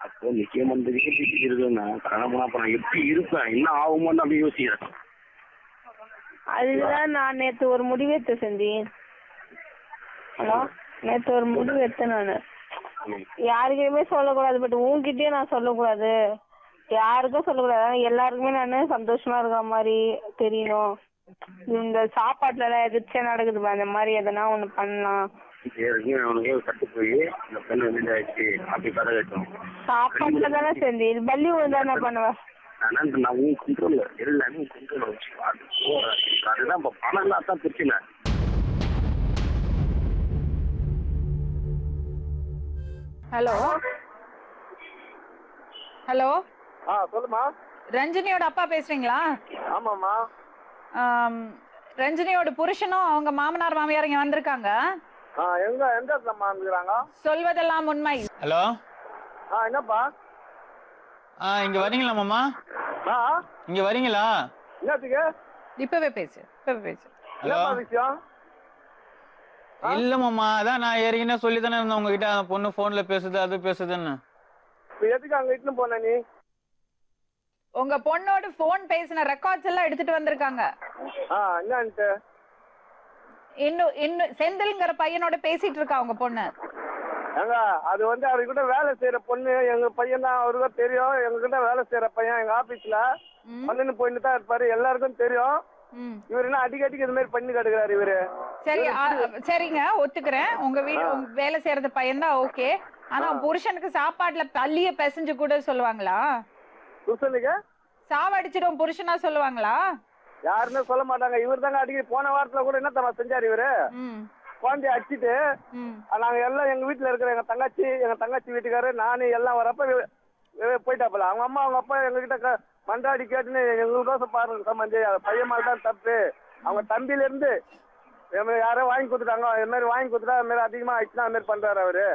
அப்போ முக்கியமந்திரிக்கு வீட்டுக்கு இருக்குன்னா கல்யாணம் அப்ப நான் எப்படி இருப்பேன் என்ன ஆகுமோன்னு அப்படி யோசிக்கிறேன். அதுதான் நான் நேத்து ஒரு முடிவு எடுத்தேன் செஞ்சேன். ஹலோ, நேத்து ஒரு முடிவு எடுத்தேன் நானு. யாருக்குமே சொல்லக்கூடாது, பட் உன்கிட்டயே நான் சொல்லக்கூடாது, யாருக்கும் சொல்லக்கூடாது. எல்லாருக்குமே நான் சந்தோஷமா இருக்க மாதிரி தெரியணும். இந்த சாப்பாட்டுல எல்லாம் எதிர்ச்சியா நடக்குது, அந்த மாதிரி எதனா ஒண்ணு பண்ணலாம். சாப்பாட்டுல தானே செஞ்சு இது பள்ளி விழுந்தா என்ன பண்ணுவேன்? ஹலோ ஹலோ, சொல்லுமா. ரஞ்சினியோட அப்பா பேசுறீங்களா? ஆமாமா. ரஞ்சினியோட புருஷனும் அவங்க மாமனார் மாமியார் இங்க வந்திருக்காங்க. எந்த வந்துக்கிறாங்க? சொல்வதெல்லாம் உண்மை. ஹலோ, என்னப்பா? இங்க வரீங்களா மாமா? இங்க வரீங்களா? என்னத்துக்கு? இப்பவே பேசு, இப்பவே பேசு. ஹலோ, இல்ல மாமா, அதான் நான் ஏற்கனவே சொல்லி தானே இருந்தேன் உங்ககிட்ட, அந்த பொண்ணு போன்ல பேசுது அது பேசுதுன்னு. எதுக்கு அங்க இட்டுன்னு போன நீ? உங்க பொண்ணோட போன் பேசின ரெக்கார்ட்ஸ் எல்லாம் எடுத்துட்டு வந்திருக்காங்க. என்னன்ட்டு? இன்னும் செந்தில்ங்கிற பையனோட பேசிட்டு இருக்கா உங்க பொண்ணு. அது வந்து அவர்கிட்ட வேலை செய்யற பொண்ணு, எங்க பையன் தான், அவருக்கு தெரியும். எங்க கிட்ட வேலை செய்யற பையன் எங்க ஆபீஸ்ல வந்து போயிட்டு தான் இருப்பாரு, எல்லாருக்கும் தெரியும். இவரு என்ன அடிக்கடிக்கு இது மாதிரி பண்ணி கட்டுக்கிறாரு இவரு. சரி, சரிங்க, ஒத்துக்கிறேன். உங்க வீடு வேலை செய்யறது பையன் தான், ஓகே. ஆனா புருஷனுக்கு சாப்பாட்டுல பள்ளிய பிசைஞ்சு கூட சொல்லுவாங்களா? புருஷனுக்கு சாவடிச்சிடும் புருஷனா சொல்லுவாங்களா? யாருன்னு சொல்ல மாட்டாங்க. இவர் தாங்க அடிக்கடி போன வாரத்துல கூட என்ன தர செஞ்சாரு இவரு. குழந்தைய அடிச்சுட்டு நாங்க எல்லாம் எங்க வீட்டுல இருக்கிற எங்க தங்கச்சி வீட்டுக்காரு நானு எல்லாம் வரப்ப போயிட்டாப்பல. அவங்க அம்மா அவங்க அப்பா எங்க கிட்ட மண்டாடி கேட்டுன்னு எங்களுக்கோசம் பாருங்க சம்பந்தி, பையன் மேல தான் தப்பு. அவங்க தம்பியில இருந்து யாரோ வாங்கி கொடுத்துட்டாங்க, இது மாதிரி வாங்கி கொடுத்துட்டா இது மாதிரி அதிகமா ஆயிடுச்சுன்னா அது மாதிரி பண்றாரு அவரு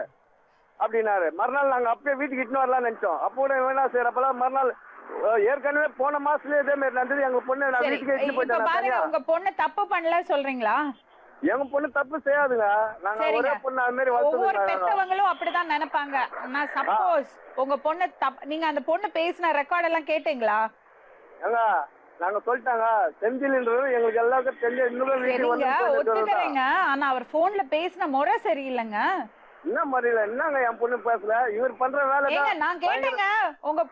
அப்படின்னாரு. மறுநாள் நாங்க அப்பயே வீட்டுக்கு இட்டுன்னு வரலாம்னு நினைச்சோம். அப்போ கூட வேணா செய்யறப்பெல்லாம் மறுநாள் ஏற்கனவே போன மாசத்துல இதே மாதிரி நடந்தது. எங்க பொண்ணு நான் வீட்டுக்கு இட்டுன்னு போயிட்டேன். உங்க பொண்ணு தப்பு பண்ணல சொல்றீங்களா? எங்க பொண்ணு தப்பு செய்யாதுங்க. நாங்க ஒரே பொண்ணு அது மாதிரி ஒவ்வொரு பெத்தவங்களும் அப்படிதான் நினைப்பாங்க. நான் சப்போஸ் உங்க பொண்ணு நீங்க அந்த பொண்ணு பேசின ரெக்கார்ட் எல்லாம் கேட்டீங்களா? நாங்க சொல்லிட்டாங்க செந்தில்ன்றது எங்களுக்கு எல்லாருக்கும் தெரிஞ்ச. இன்னும் ஒத்துக்கிறேங்க, ஆனா அவர் போன்ல பேசின முறை சரியில்லைங்க. என்ன மாதிரில என்னங்க என் பொண்ணு பேசல, இவர் பண்ற வேலை. நான் கேட்டேங்க, உங்க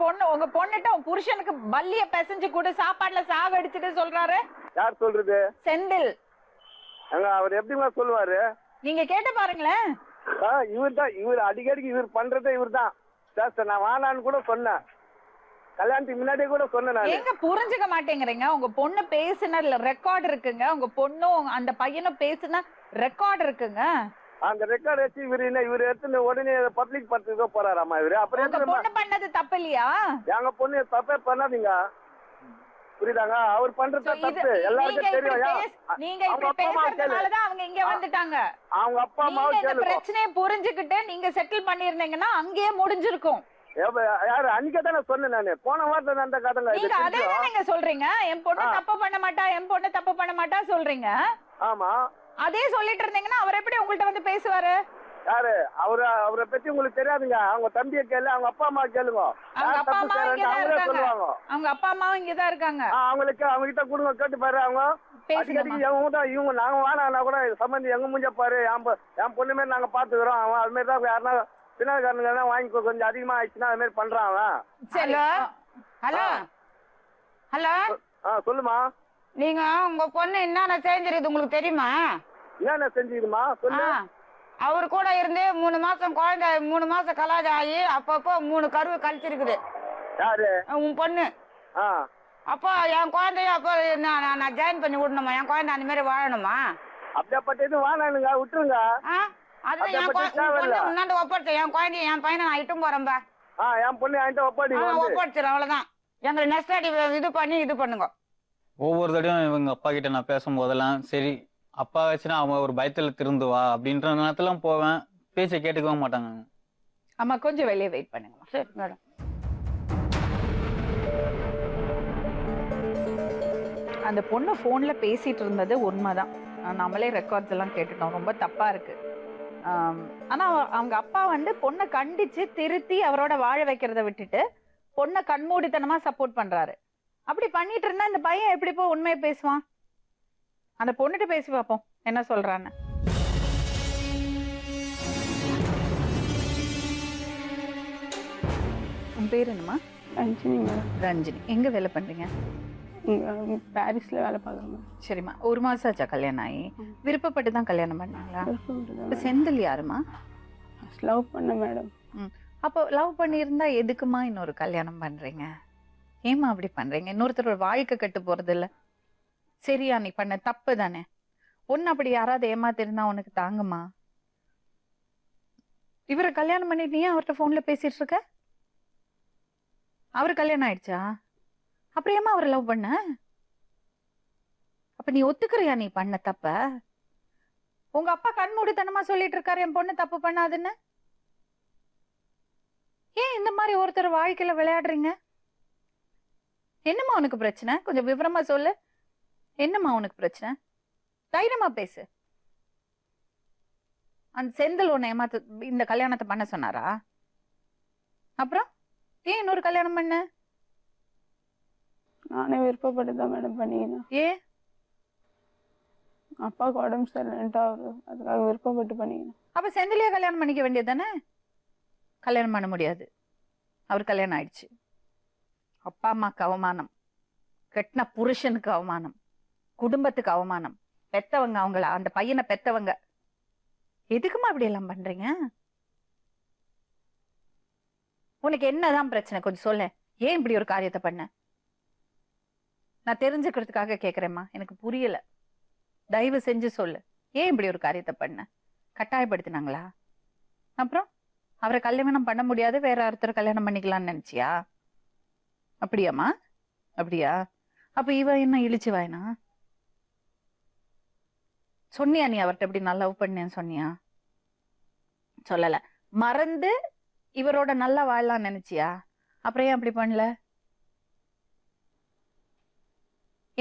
பொண்ணுட்ட புருஷனுக்கு பல்லிய பிசைஞ்சு கூட சாப்பாட்டுல சாவடிச்சுட்டு சொல்றாரு. யார் சொல்றது? செந்தில். அவர் எப்படிமா சொல்லுவாரு? நீங்க கேட்டு பாருங்களேன். இவர் அடிக்கடிக்கு இவர் பண்றதே இவர் தான். நான் வானான்னு கூட சொன்னேன், கல்யாணத்துக்கு முன்னாடியே கூட சொன்னேன். எங்க புரிஞ்சுக்க மாட்டேங்கிறீங்க? உங்க பொண்ணு பேசின ரெக்கார்ட் இருக்குங்க, உங்க பொண்ணும் அந்த பையனும் பேசின ரெக்கார்ட் இருக்குங்க. அந்த ரெக்கார்ட் வச்சு இவர் எடுத்து உடனே பப்ளிக் படுத்துக்க போறாராமா இவரு. அப்புறம் பொண்ணு பண்ணது தப்பு இல்லையா? எங்க பொண்ணு தப்பே பண்ணாதீங்க, புரியுதாங்க? அவர் பண்றது தப்பு எல்லாருக்கும் தெரியும். நீங்க இப்படி பேசுறதுனாலதான் அவங்க இங்க வந்துட்டாங்க. அவங்க அப்பா அம்மாவும் இந்த பிரச்சனையை புரிஞ்சுக்கிட்டு நீங்க செட்டில் பண்ணிருந்தீங்கன்னா அங்கேயே முடிஞ்சிருக்கும். யாரு அன்னைக்கே தானே சொன்னேன் நானு, போன வாரத்துல அந்த கதை. நீங்க அதே நீங்க சொல்றீங்க, என் பொண்ணு தப்பு பண்ண மாட்டா, என் பொண்ணு தப்பு பண்ண மாட்டா சொல்றீங்க. ஆமா, அதே சொல்லிட்டு இருந்தீங்கன்னா அவர் எப்படி உங்கள்ட்ட வந்து பேசுவாரு? யாரு அவரை பத்தி உங்களுக்கு தெரியாதுங்க. அவங்க தம்பியை கேளு, அவங்க அப்பா அம்மா கேளுங்க. அவங்க அப்பா அம்மா அவங்களே சொல்லுவாங்க. அவங்க அப்பா அம்மாவும் இங்கதான் இருக்காங்க. அவங்களுக்கு அவங்க கிட்ட கொடுங்க, கேட்டு பாரு. அவங்க அடிக்கடி இவங்க நாங்க வாடா கூட சம்பந்தி எங்க முடிஞ்ச பாரு, என் பொண்ணு மாதிரி நாங்க பாத்துக்கிறோம். அவன் அது மாதிரி தான் யாருன்னா பின்னாக்காரனுங்க வாங்கி கொஞ்சம் அதிகமா ஆயிடுச்சுன்னா அது மாதிரி பண்றான் அவன். சரி. ஹலோ ஹலோ சொல்லுமா. நீங்க உங்க பொண்ணு என்னென்ன செஞ்சிருக்குது உங்களுக்கு தெரியுமா? என்னென்ன செஞ்சுக்குதுமா சொல்லு. அவரு கூட இருந்து 3 மாசம் குழந்தை 3 மாசம் கலாஜம் ஆகி அப்பப்போ 3 கருவு கழிச்சிருக்குது. யாரு? உன் பொண்ணு. அப்போ என் குழந்தைய அப்போ நான் ஜாயின் பண்ணி விடணுமா? என் குழந்தை அந்த மாதிரி வாழணுமா? அப்படியாப்பட்ட இது வாழணுங்க, விட்டுருங்க. அதுதான் என் பொண்ணு முன்னாடி ஒப்படைச்சேன். என் குழந்தைய என் பையனை நான் இட்டும் போறேன்பா. என் பொண்ணு என்கிட்ட ஒப்படைச்சிடும், அவ்வளவுதான். எங்களை நெக்ஸ்ட் அடி இது பண்ணி இது பண்ணுங்க. ஒவ்வொரு தடையும் இவங்க அப்பா கிட்ட நான் பேசும்போதெல்லாம் சரி அப்பா வச்சுன்னா அவன் ஒரு பயத்துல திருந்துவா அப்படின்ற நேரத்துல போவேன். பேச்சை கேட்டுக்கவே மாட்டாங்க. அம்மா கொஞ்சம் வெளியே வெயிட் பண்ணுங்க. சரி மேடம். அந்த பொண்ணு போன்ல பேசிட்டு இருந்தது உண்மைதான். நம்மளே ரெக்கார்ட்ஸ் எல்லாம் கேட்டுட்டோம். ரொம்ப தப்பா இருக்கு. ஆனா அவங்க அப்பா வந்து பொண்ணை கண்டிச்சு திருத்தி அவரோட வாழ வைக்கிறத விட்டுட்டு பொண்ணை கண்மூடித்தனமா சப்போர்ட் பண்றாரு. அப்படி பண்ணிட்டு இருந்தா இந்த பையன் எப்படி போ உண்மையை பேசுவான்? அந்த பொண்ணுட்டு பேசி பார்ப்போம் என்ன சொல்றான்னு. உன் பேர் என்னம்மா? ரஞ்சினி மேடம். ரஞ்சினி. எங்க வேலை பண்றீங்க? பாரிஸ்ல வேலை பார்க்குறேன். சரிம்மா. 1 மாசம் ஆச்சா கல்யாணம் ஆகி? விருப்பப்பட்டு தான் கல்யாணம் பண்ணாங்களா? செந்தில் யாருமா? லவ் பண்ண மேடம். அப்போ லவ் பண்ணியிருந்தா எதுக்குமா இன்னொரு கல்யாணம் பண்றீங்க? ஏமா அப்படி பண்றீங்க? இன்னொருத்தரோட வாழ்க்கை கட்டு போறது இல்ல. சரியா நீ பண்ண தப்பு தானே. ஒன்னு அப்படி யாராவது ஏமாத்திருந்தா உனக்கு தாங்குமா? இவரை கல்யாணம் பண்ணிட்டு நீ அவர்கிட்ட போன்ல பேசிட்டு இருக்க? அவரு கல்யாணம் ஆயிடுச்சா? அப்புறம் ஏமா அவரை லவ் பண்ண? அப்ப நீ ஒத்துக்கிறியா நீ பண்ண தப்ப? உங்க அப்பா கண்மூடித்தனமா சொல்லிட்டு இருக்காரு என் பொண்ணு தப்பு பண்ணாதுன்னு. ஏன் இந்த மாதிரி ஒருத்தர் வாழ்க்கையில விளையாடுறீங்க? என்னம்மா உனக்கு பிரச்சனை? கொஞ்சம் விவரமா சொல்லு. என்னம்மா உனக்கு பிரச்சனை? தைரியமா பேசு. அந்த செந்தில் உன்னை ஏமாத்து இந்த கல்யாணத்தை பண்ண சொன்னாரா? அப்புறம் ஏன் இன்னொரு கல்யாணம் பண்ண? நானே விருப்பப்பட்டுதான் மேடம் பண்ணிக்கிறேன். ஏன்? அப்பாவுக்கு உடம்பு சரியில்லைன்ட்டு அவரு அதுக்காக விருப்பப்பட்டு பண்ணிக்கிறேன். அப்ப செந்திலியா கல்யாணம் பண்ணிக்க வேண்டியது தானே? கல்யாணம் பண்ண முடியாது. அவர் கல்யாணம் ஆயிடுச்சு. அப்பா அம்மாக்கு அவமானம், கெட்டின புருஷனுக்கு அவமானம், குடும்பத்துக்கு அவமானம், பெத்தவங்க அவங்கள அந்த பையனை பெத்தவங்க. எதுக்குமா அப்படி எல்லாம் பண்றீங்க? உனக்கு என்னதான் பிரச்சனை கொஞ்சம் சொல்ல. ஏன் இப்படி ஒரு காரியத்தை பண்ண? நான் தெரிஞ்சுக்கிறதுக்காக கேக்குறேம்மா. எனக்கு புரியல. தயவு செஞ்சு சொல்லு. ஏன் இப்படி ஒரு காரியத்தை பண்ண? கட்டாயப்படுத்தினாங்களா? அப்புறம் அவரை கல்யாணம் பண்ண முடியாது, வேற ஒருத்தர் கல்யாணம் பண்ணிக்கலாம்னு நினைச்சியா? அப்படியாம்மா? அப்படியா? அப்ப இவ என்ன இழிச்சு வாயினா? சொன்னியா நீ அவர்கிட்ட எப்படி நான் லவ் பண்ணேன்னு சொன்னியா? சொல்லல. மறந்து இவரோட நல்லா வாழலாம் நினைச்சியா? அப்புறம் ஏன் அப்படி பண்ணல?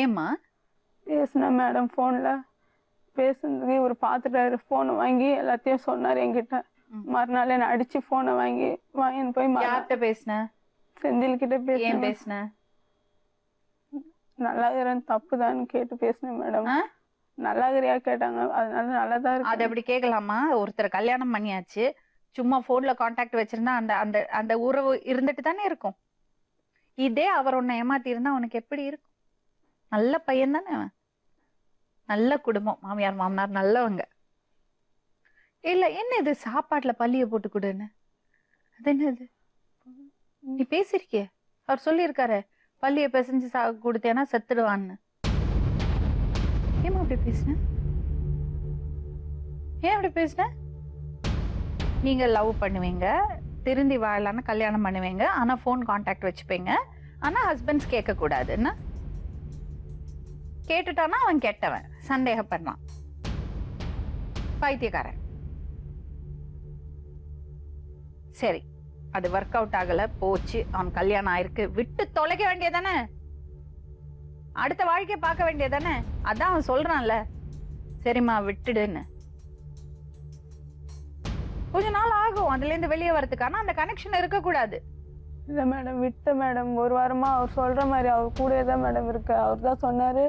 ஏம்மா? பேசினேன் மேடம். போன்ல பேசுனதுக்கு இவர் பார்த்துட்டாரு. போனை வாங்கி எல்லாத்தையும் சொன்னாரு என்கிட்ட. மறுநாள் என்ன அடிச்சு போனை வாங்கி போய் யார்கிட்ட பேசின? செந்தில் கிட்ட ஏன் பேசின? நல்லா இருக்கிறேன் தப்புதான்னு கேட்டு பேசினேன் மேடம். நல்லா இருக்கிறியா கேட்டாங்க. அதனால நல்லாதான் இருக்கு. அது அப்படி கேட்கலாமா? ஒருத்தர் கல்யாணம் பண்ணியாச்சு, சும்மா போன்ல கான்டாக்ட் வச்சிருந்தா அந்த அந்த அந்த உறவு இருந்துட்டு தானே இருக்கும். இதே அவர் உன்னை ஏமாத்தி இருந்தா உனக்கு எப்படி இருக்கும்? நல்ல பையன் தானே அவன். நல்ல குடும்பம், மாமியார் மாமனார் நல்லவங்க. இல்ல என்ன இது சாப்பாட்டுல பல்லிய போட்டு கொடுன்னு? அது என்னது? நீ பேசிருக்கிய? அவர் சொல்லியிருக்காரு பல்லிய பிசைஞ்சு கொடுத்தேன்னா செத்துடுவான்னு. ஏமா அப்படி பேசுன? ஏன் அப்படி பேசுன? நீங்க லவ் பண்ணுவீங்க, திருந்தி வாழலான்னு கல்யாணம் பண்ணுவீங்க, ஆனா போன் கான்டாக்ட் வச்சுப்பீங்க. ஆனா ஹஸ்பண்ட்ஸ் கேட்க கூடாதுன்னா கேட்டுட்டானா அவன் கெட்டவன், சந்தேகப்படுறான், பைத்தியக்காரன். சரி, அது ஒர்க் அவுட் ஆகல, போச்சு, அவன் கல்யாணம் ஆயிருக்கு, விட்டு தொலைக்க வேண்டியதானே, அடுத்த வாழ்க்கைய பார்க்க வேண்டியதானே. அதான் அவன் சொல்றான்ல, சரிம்மா விட்டுடுன்னு. கொஞ்ச நாள் ஆகும் அதுல இருந்து வெளியே வரதுக்கு. ஆனா அந்த கனெக்ஷன் இருக்க கூடாது. இல்ல மேடம் விட்ட மேடம். ஒரு வாரமா அவர் சொல்ற மாதிரி அவர் கூடயே தான் மேடம் இருக்கு. அவர் தான் சொன்னாரு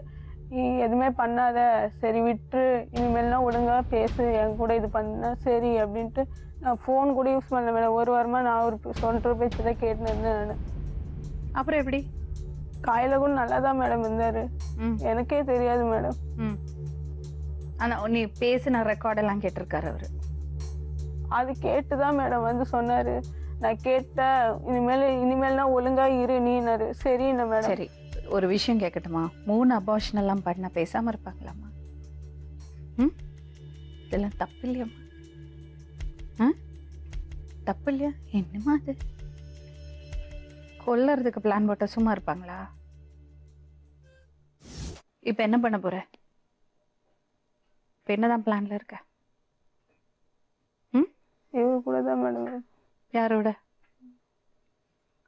நீ எதுவுமே பண்ணாத, சரி விட்டு இனிமேல்லாம் ஒழுங்கா பேசு, என் கூட இது பண்ண சரி அப்படின்ட்டு. நான் ஃபோன் கூட யூஸ் பண்ணல மேடம். ஒரு வாரமா நான் ஒரு சொல்ற பேச்சு தான் கேட்டுன்னு இருந்தேன் நான். அப்புறம் எப்படி? காலையில கூட நல்லா தான் மேடம் இருந்தாரு. எனக்கே தெரியாது மேடம். ஆனா நீ பேசின ரெக்கார்ட் எல்லாம் கேட்டிருக்காரு அவரு. அது கேட்டுதான் மேடம் வந்து சொன்னாரு. நான் கேட்டேன் இனிமேல்னா ஒழுங்கா இரு நீனாரு. சரிண்ணா மேடம். சரி ஒரு விஷயம் கேட்கட்டுமா? 3 அபார்ஷன் எல்லாம் பண்ண பேசாம இருப்பாங்களாமா? இதெல்லாம் தப்பு இல்லையாம்மா? தப்பு இல்லையா? என்னமா அது கொல்லறதுக்கு பிளான் போட்ட சும்மா இருப்பாங்களா? இப்ப என்ன பண்ண போற? இப்ப என்னதான் பிளான்ல இருக்க? இவரு கூட தான் மேடம். யாரோட?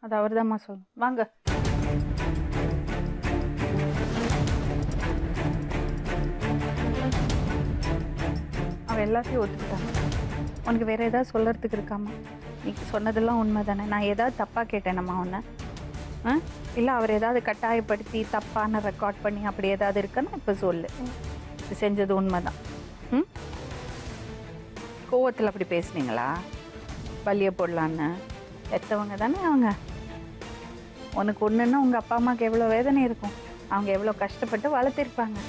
அது அவர்தாம்மா சொல்லணும். வாங்க. அவ எல்லாத்தையும் ஒத்துக்கிட்டாங்க. உனக்கு வேற ஏதாவது சொல்லறதுக்கு இருக்காமா? நீ சொன்னதெல்லாம் உண்மை தானே? நான் ஏதாவது தப்பா கேட்டேனம்மா உன்னை? இல்லை அவர் ஏதாவது கட்டாயப்படுத்தி தப்பான ரெக்கார்ட் பண்ணி அப்படி ஏதாவது இருக்குன்னு இப்போ சொல்லு. இது செஞ்சது உண்மைதான். கோவத்தில் அப்படி பேசுனீங்களா? பள்ளியை போடலான்னு எத்தவங்க தானே அவங்க. உனக்கு ஒன்றுன்னா உங்கள் அப்பா அம்மாவுக்கு எவ்வளோ வேதனை இருக்கும். அவங்க எவ்வளோ கஷ்டப்பட்டு வளர்த்திருப்பாங்க.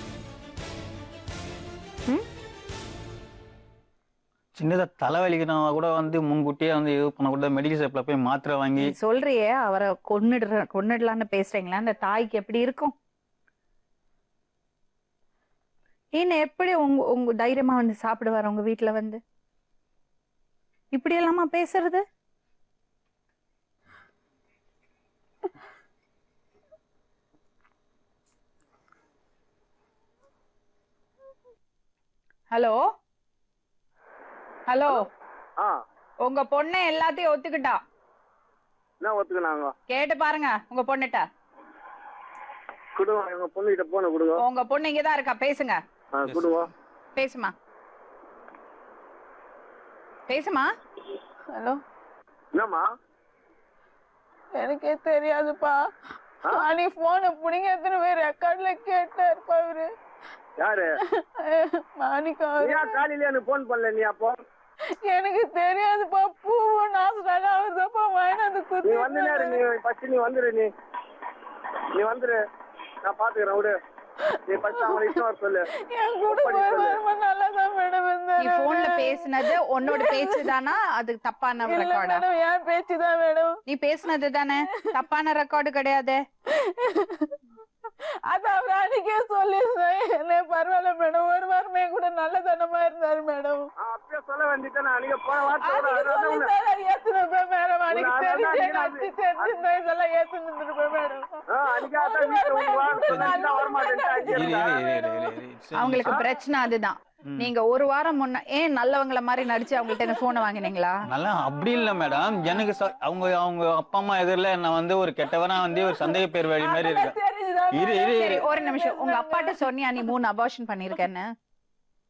சின்னதா தலைவலிக்குனா கூட வந்து முன்கூட்டியே வந்து இது பண்ணக்கூட மெடிக்கல் ஷாப்ல போய் மாத்திரை வாங்கி. சொல்றியே அவரை கொன்னுடலான்னு பேசுறீங்களா? அந்த தாய்க்கு எப்படி இருக்கும்? என்ன எப்படி உங்க தைரியமா வந்து சாப்பிடுவார் உங்க வீட்டுல வந்து? இப்படி எல்லாமா பேசுறது? ஹலோ ஹலோ, உங்க பொண்ணை எல்லாத்தையும் ஒத்துக்கிட்டா. என்ன ஒத்துக்கினாங்க? கேட்டு பாருங்க உங்க பொண்ணுட்ட. குடுங்க எங்க பொண்ணுகிட்ட போன குடுங்க. உங்க பொண்ணு இங்கதான் இருக்கா, பேசுங்க. குடுங்க. பேசுமா பேசுமா. ஹலோ. என்னம்மா? எனக்கே தெரியாதுப்பா. நீ போனை புடிங்க எத்தனை பேர் ரெக்கார்ட்ல கேட்டாருப்பா இவரு. யாரு? மாணிக்கா. காலையில எனக்கு போன் பண்ணல நீ? அப்போ எனக்கு தெரியாதுப்பா. பூவும் நாசுனால அவர்தாப்பா வாங்கினது குத்து. நீ வந்து நீ ஃபர்ஸ்ட் நீ வந்துரு. நீ வந்துரு, நான் பாத்துக்கிறேன் விடு. நீ ஃபர்ஸ்ட் அவங்களை இஷ்டம் சொல்லு. என் கூட நல்லாதான் மேடம் இருந்தாரு. நீ போன்ல பேசுனது உன்னோட பேச்சுதானா? அது தப்பான ரெக்கார்டா? என் பேச்சுதான் மேடம். நீ பேசுனது தானே? தப்பான ரெக்கார்டு கிடையாது. அது அவர் அன்னைக்கே சொல்லி என்ன பரவாயில்ல மேடம். ஒரு வாரமே கூட நல்லதனமா இருந்தாரு மேடம். அப்படியே சொல்ல வேண்டியது. நான் அன்னைக்கு போன வாரத்தோட ஏத்துனப்ப மேடம். அன்னைக்கு தெரிஞ்சு இதெல்லாம் ஏத்துனுருப்பேன் மேடம். அவங்களுக்கு பிரச்சனை அதுதான். நீங்க ஒரு வாரம் முன்ன ஏன் நல்லவங்கள மாதிரி நடிச்சு அவங்கள்ட்ட போனை வாங்கினீங்களா? நல்லா அப்படி இல்ல மேடம். எனக்கு அவங்க அப்பா அம்மா எதிரில நான் வந்து ஒரு கெட்டவனா வந்து ஒரு சந்தேக பேர் வழி மாதிரி இருக்கேன். ஒரு நிமிஷம். உங்க அப்பாட்ட சொன்னியா நீ 3 அபார்ஷன் பண்ணிருக்கேன்னு?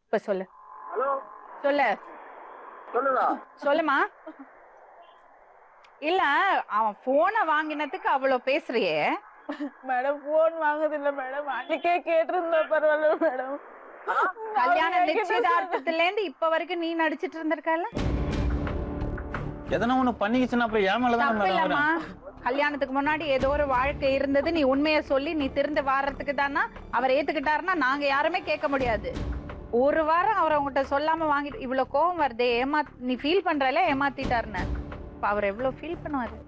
இப்ப சொல்லு. சொல்லு சொல்லுமா. இல்ல அவன் போனை வாங்கினதுக்கு அவ்வளவு பேசுறியே மேடம். போன் வாங்குது இல்ல மேடம். அன்னைக்கே கேட்டிருந்தா பரவாயில்ல மேடம். கல்யாண நிச்சயதார்த்தத்துல இருந்து இப்ப வரைக்கும் நீ நடிச்சிட்டு இருந்திருக்கல. எதனா ஒண்ணு பண்ணிக்கிச்சுன்னா அப்புறம் ஏமாலதான் மேடம். கல்யாணத்துக்கு முன்னாடி ஏதோ ஒரு வாழ்க்கை இருந்தது. நீ உண்மைய சொல்லி நீ திருந்து வாரத்துக்கு தானா அவர் ஏத்துக்கிட்டாருன்னா நாங்க யாருமே கேட்க முடியாது. ஒரு வாரம் அவர் உங்ககிட்ட சொல்லாம வாங்கிட்டு இவ்வளவு கோவம் வருதே. நீ ஃபீல் பண்றல ஏமாத்திட்டாருன்னு. இப்ப அவர் எவ்வளவு ஃபீல் பண்ணுவாரு?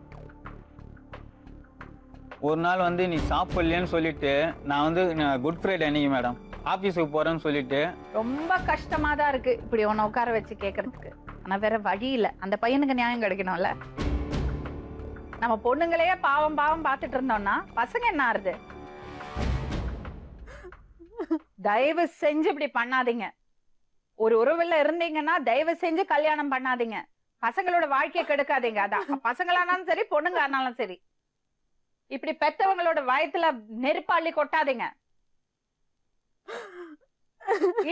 ஒரு நாள் வந்து நீ சாப்பிடலன்னு சொல்லிட்டு நான் வந்து குட் ஃப்ரைடே அன்னைக்கு மேடம் ஆபீஸுக்கு போறேன்னு சொல்லிட்டு. ரொம்ப கஷ்டமா தான் இருக்கு இப்படி உன்னை உட்கார வச்சு கேக்குறதுக்கு. ஆனா வேற வழி இல்ல. அந்த பையனுக்கு நியாயம் கிடைக்கணும்ல. நம்ம பொண்ணுங்களையே பாவம் பாத்துட்டு இருந்தோம்னா பசங்க என்ன ஆறுது? தயவு செஞ்சு இப்படி பண்ணாதீங்க. ஒரு உறவுல இருந்தீங்கன்னா தயவு செஞ்சு கல்யாணம் பண்ணாதீங்க. பசங்களோட வாழ்க்கையை கெடுக்காதீங்க. அதான் பசங்களானாலும் சரி பொண்ணுங்க ஆனாலும் சரி. இப்படி பெத்தவங்களோட வயத்துல நெருப்பாளி கொட்டாதீங்க.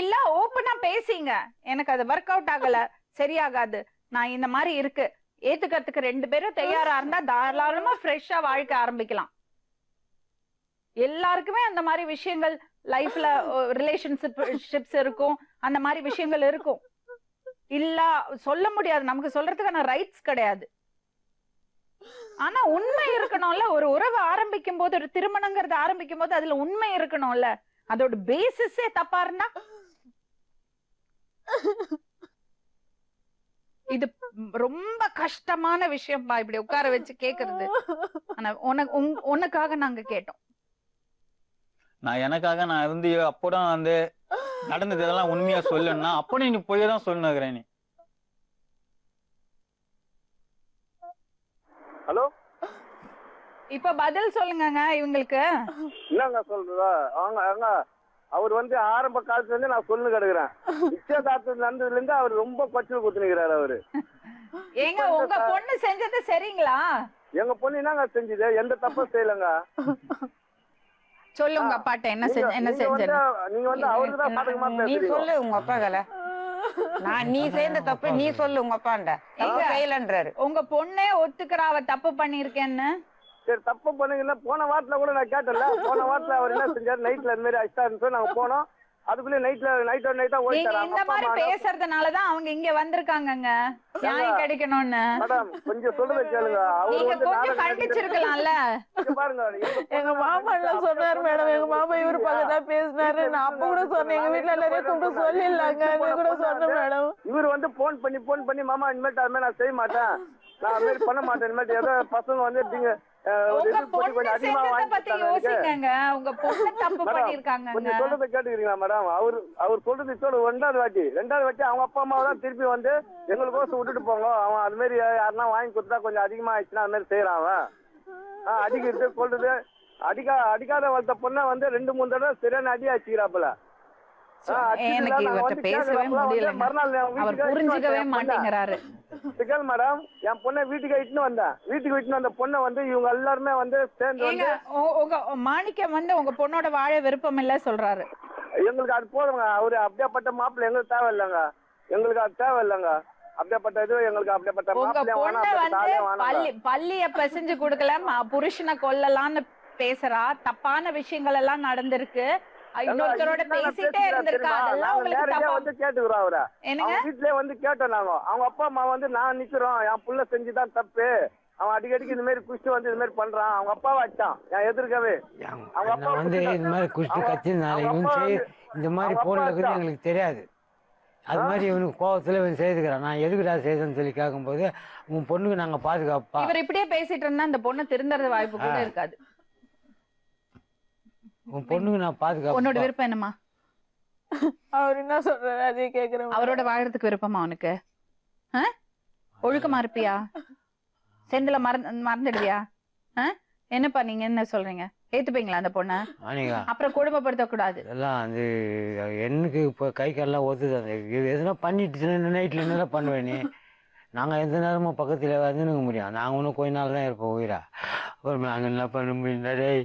இல்ல ஓப்பனா பேசிங்க. எனக்கு அது ஒர்க் அவுட் ஆகல, சரியாகாது, நான் இந்த மாதிரி இருக்கு ஏத்துக்கிறதுக்கு 2 பேரும் தயாரா இருந்தா தாராளமா ஃப்ரெஷ்ஷா வாழ்க்கை ஆரம்பிக்கலாம். எல்லாருக்குமே அந்த மாதிரி விஷயங்கள் லைஃப்ல ரிலேஷன்ஷிப்ஸ் இருக்கும், அந்த மாதிரி விஷயங்கள் இருக்கும். இல்ல சொல்ல முடியாது, நமக்கு சொல்றதுக்கான ரைட்ஸ் கிடையாது. ஆனா உண்மை இருக்கணும்ல. ஒரு உறவு ஆரம்பிக்கும் போது, ஒரு திருமணங்கிறது ஆரம்பிக்கும் போது அதுல உண்மை இருக்கணும்ல. அதோட பேசிஸே தப்பா இருந்தா இது ரொம்ப கஷ்டமான விஷயம்பா இப்படி உட்கார வச்சு கேக்குறது. ஆனா உனக்காக நாங்க கேட்டோம். நான் எனக்காக நான் வந்து அப்போட வந்து நடந்தது இதெல்லாம் உண்மையா சொல்லணும்னா அப்படி நீ போய் தான் சொல்லுகிறேன். நீ ஹலோ, இப்ப பதில் சொல்லுங்க இவங்களுக்கு. என்னங்க சொல்றதா? அவங்க அவர் வந்து ஆரம்ப காலத்துல இருந்து நான் சொல்லு கிடக்குறேன். நிச்சயதார்த்தம் நடந்ததுல இருந்து அவர் ரொம்ப கொச்சல் குத்துனுக்கிறாரு அவரு. ஏங்க உங்க பொண்ணு செஞ்சது சரிங்களா? எங்க பொண்ணு என்னங்க செஞ்சது? எந்த தப்பும் செய்யலங்க. சொல்லுங்க அப்பாட்ட என்ன செஞ்ச. நீங்க வந்து அவருக்கு தான் சாதகமா நீ பேசுறீங்க. சொல்லு உங்க அப்பா கல. நீ செய்த தப்பு நீ சொல்லு உங்க அப்பாண்ட. செய்யலன்றாரு. உங்க பொண்ணே ஒத்துக்கிறா அவ தப்பு பண்ணிருக்கேன்னு. சரி, தப்பு பண்ணுங்கன்னா போன வாரத்துல கூட நான் கேட்டல. போன வாரத்துல அவர் என்ன செஞ்சாரு, நைட்ல இந்த மாதிரி அடிச்சாருன்னு நாங்க போனோம். அதுக்குள்ளே நைட்டா நீங்க இந்த மாதிரி பேசுறதுனாலதான் அவங்க இங்க வந்திருக்காங்கங்க, நியாயம் கிடைக்கணும்னு. மேடம் கொஞ்சம் சொல்றத கேளுங்க. நீங்க கொஞ்சம் கண்டிச்சிருக்கலாம்ல. பாருங்க, எங்க மாமா எல்லாம் சொன்னாரு மேடம். எங்க மாமா இவரு பக்கத்தான் பேசினாரு. நான் அப்ப கூட சொன்னேன், எங்க வீட்டுல நிறைய கூப்பிட்டு சொல்லிடலாங்க கூட சொன்னேன் மேடம். இவரு வந்து போன் பண்ணி மாமா இனிமேட்டு அது மாதிரி நான் செய்ய மாட்டேன், நான் அது மாதிரி பண்ண மாட்டேன், இனிமேட்டு ஏதோ பசங்க வந்து நீங்க உங்க பொண்ணு செஞ்சத பத்தி யோசிங்க. உங்க பொண்ணு தப்பு பண்ணிருக்காங்க. கொஞ்சம் சொல்றத கேட்டுக்கிறீங்களா மேடம்? அவர் சொல்றது சொல்ல 2வது வாட்டி அவங்க அப்பா அம்மாவை தான் திருப்பி வந்து எங்களுக்கோசம் விட்டுட்டு போங்க, அவன் அது மாதிரி யாருன்னா வாங்கி கொடுத்தா கொஞ்சம் அதிகமா ஆயிடுச்சுன்னா அது மாதிரி செய்யறான் அவன். அடிக்கிறது சொல்றது அடிக்காத வளர்த்த பொண்ணை வந்து 2-3 தடவை சரியான அடி அடிச்சுக்கிறாப்புல. எனக்கு இவர்கிட்ட பேசவே முடியல, அவர் புரிஞ்சுக்கவே மாட்டேங்கிறாரு. மேடம் என் பொண்ணை வீட்டுக்கு இட்டுன்னு வந்த பொண்ணை வந்து இவங்க எல்லாருமே வந்து சேர்ந்து வந்து உங்க மாணிக்கம் வந்து உங்க பொண்ணோட வாழ விருப்பம் இல்ல சொல்றாரு. எங்களுக்கு அது போதுங்க. அவரு அப்படியாப்பட்ட மாப்பிள்ளை எங்களுக்கு தேவை இல்லைங்க. அப்படியாப்பட்ட இது எங்களுக்கு அப்படியாப்பட்ட மாப்பிள்ளை பள்ளிய பிசைஞ்சு கொடுக்கல, புருஷனை கொல்லலாம்னு பேசுறா. தப்பான விஷயங்கள் எல்லாம் நடந்திருக்கு, இன்னொருத்தரோட பேசிட்டே இருந்திருக்கா. அதெல்லாம் உங்களுக்கு வந்து கேட்டுக்கிறோம். அவரை வீட்லயே வந்து கேட்டோம் நாங்க. அவங்க அப்பா அம்மா வந்து நான் நிக்கிறோம், என் புள்ள செஞ்சுதான் தப்பு, அவன் அடிக்கடிக்கு இந்த மாதிரி குஷ்டு வந்து இது மாதிரி பண்றான், அவங்க அப்பாவை அடிச்சான் என் எதிர்க்கவே. அவங்க அப்பா வந்து இந்த மாதிரி குஷ்டு கட்சினால இந்த மாதிரி போன்ல இருக்குது எங்களுக்கு தெரியாது. அது மாதிரி இவனுக்கு கோவத்துல இவன் செய்துக்கிறான். நான் எதுக்குடா செய்தேன்னு சொல்லி கேட்கும்போது உன் பொண்ணுக்கு நாங்க பாதுகாப்பா. இவர் இப்படியே பேசிட்டு இருந்தா அந்த பொண்ணு திருந்தறது வாய்ப்பு கூட இருக்காது. உன் பொண்ணுக்கு நான் பாதுகாப்பு. உன்னோட விருப்பம் என்னமா? அவர் என்ன சொல்றாரு அதே கேக்குறேன். அவரோட வாழறதுக்கு விருப்பமா அவனுக்கு? ஒழுக்கமா இருப்பியா? செந்தில மறந்துடுவியா? என்னப்பா நீங்க என்ன சொல்றீங்க? ஏத்துப்பீங்களா அந்த பொண்ண? அப்புறம் குடும்பப்படுத்த கூடாது. எல்லாம் அது எனக்கு இப்ப கை காலெல்லாம் ஒத்துது. அந்த எதுனா பண்ணிட்டு நைட்ல என்ன பண்ணுவேனே, நாங்க எந்த நேரமும் பக்கத்துல வந்துனுக்க முடியும். நாங்க ஒன்னும் கொஞ்ச நாள் தான் இருப்போம் உயிரா. அப்புறம் நாங்க என்ன பண்ண முடியும்?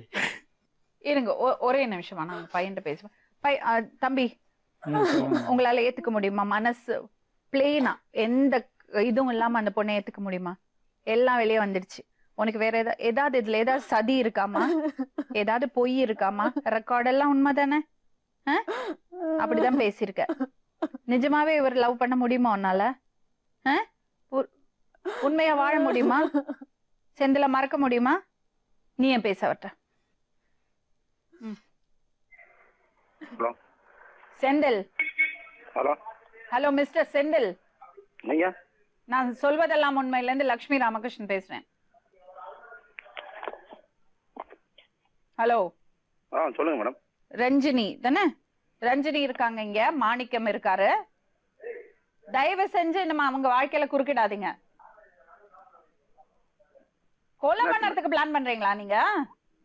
இருங்க ஒரே நிமிஷமா நான் பையன்கிட்ட பேசுவேன். தம்பி, உங்களால ஏத்துக்க முடியுமா? மனசு பிளெயினா எந்த இதுவும் இல்லாம அந்த பொண்ணை ஏத்துக்க முடியுமா? எல்லாம் வெளியே வந்துடுச்சு. உனக்கு வேற ஏதாவது இதுல ஏதாவது சதி இருக்காமா? ஏதாவது பொய் இருக்காமா? ரெக்கார்ட் எல்லாம் உண்மைதானே? அப்படிதான் பேசியிருக்க. நிஜமாவே இவர் லவ் பண்ண முடியுமா உன்னால? உண்மையா வாழ முடியுமா? செந்தில மறக்க முடியுமா? நீ ஏன் பேச வட்ட? செந்தில். Hello mister Senthil. நான் சொல்வதெல்லாம் உண்மையில இருந்து லட்சுமி ராமகிருஷ்ணன் பேசுறேன். ஹலோ. சொல்லுங்க மேடம். ரஞ்சினி தானே? ரஞ்சினி இருக்காங்க இங்க, மாணிக்கம் இருக்காரு. தயவு செஞ்சு நம்ம அவங்க வாழ்க்கையில குறுக்கிடாதீங்க. கொலை பண்ணறதுக்கு பிளான் பண்றீங்களா நீங்க?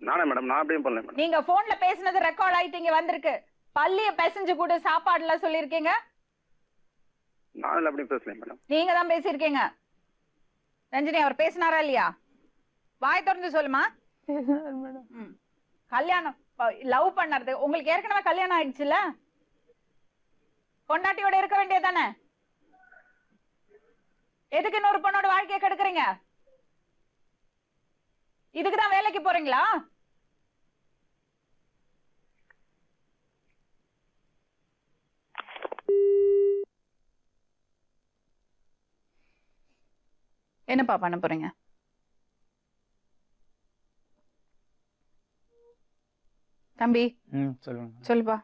நானே மேடம், நான் அப்படியே பண்ணல. நீங்க போன்ல பேசினது ரெக்கார்ட் ஆயிட்டு இங்க வந்திருக்கு. பள்ளிய பேசஞ்சு கூட சாப்பாடுல சொல்லிருக்கீங்க. நான் அப்படி பேசல மேடம். நீங்க தான் பேசிருக்கீங்க. ரஞ்சினி அவர் பேசினாரா இல்லையா? வாய் திறந்து சொல்லுமா. கல்யாணம் லவ் பண்ணறது உங்களுக்கு ஏற்கனவே கல்யாணம் ஆயிடுச்சுல? பொண்டாட்டியோட இருக்க வேண்டியதானே? எதுக்கு இன்னொரு பொண்ணோட வாழ்க்கையை கெடுக்குறீங்க? இதுக்குதான் வேலைக்கு போறீங்களா? என்னப்பா பண்ண போறீங்க? தம்பி சொல்லுங்க. சொல்லுப்பா.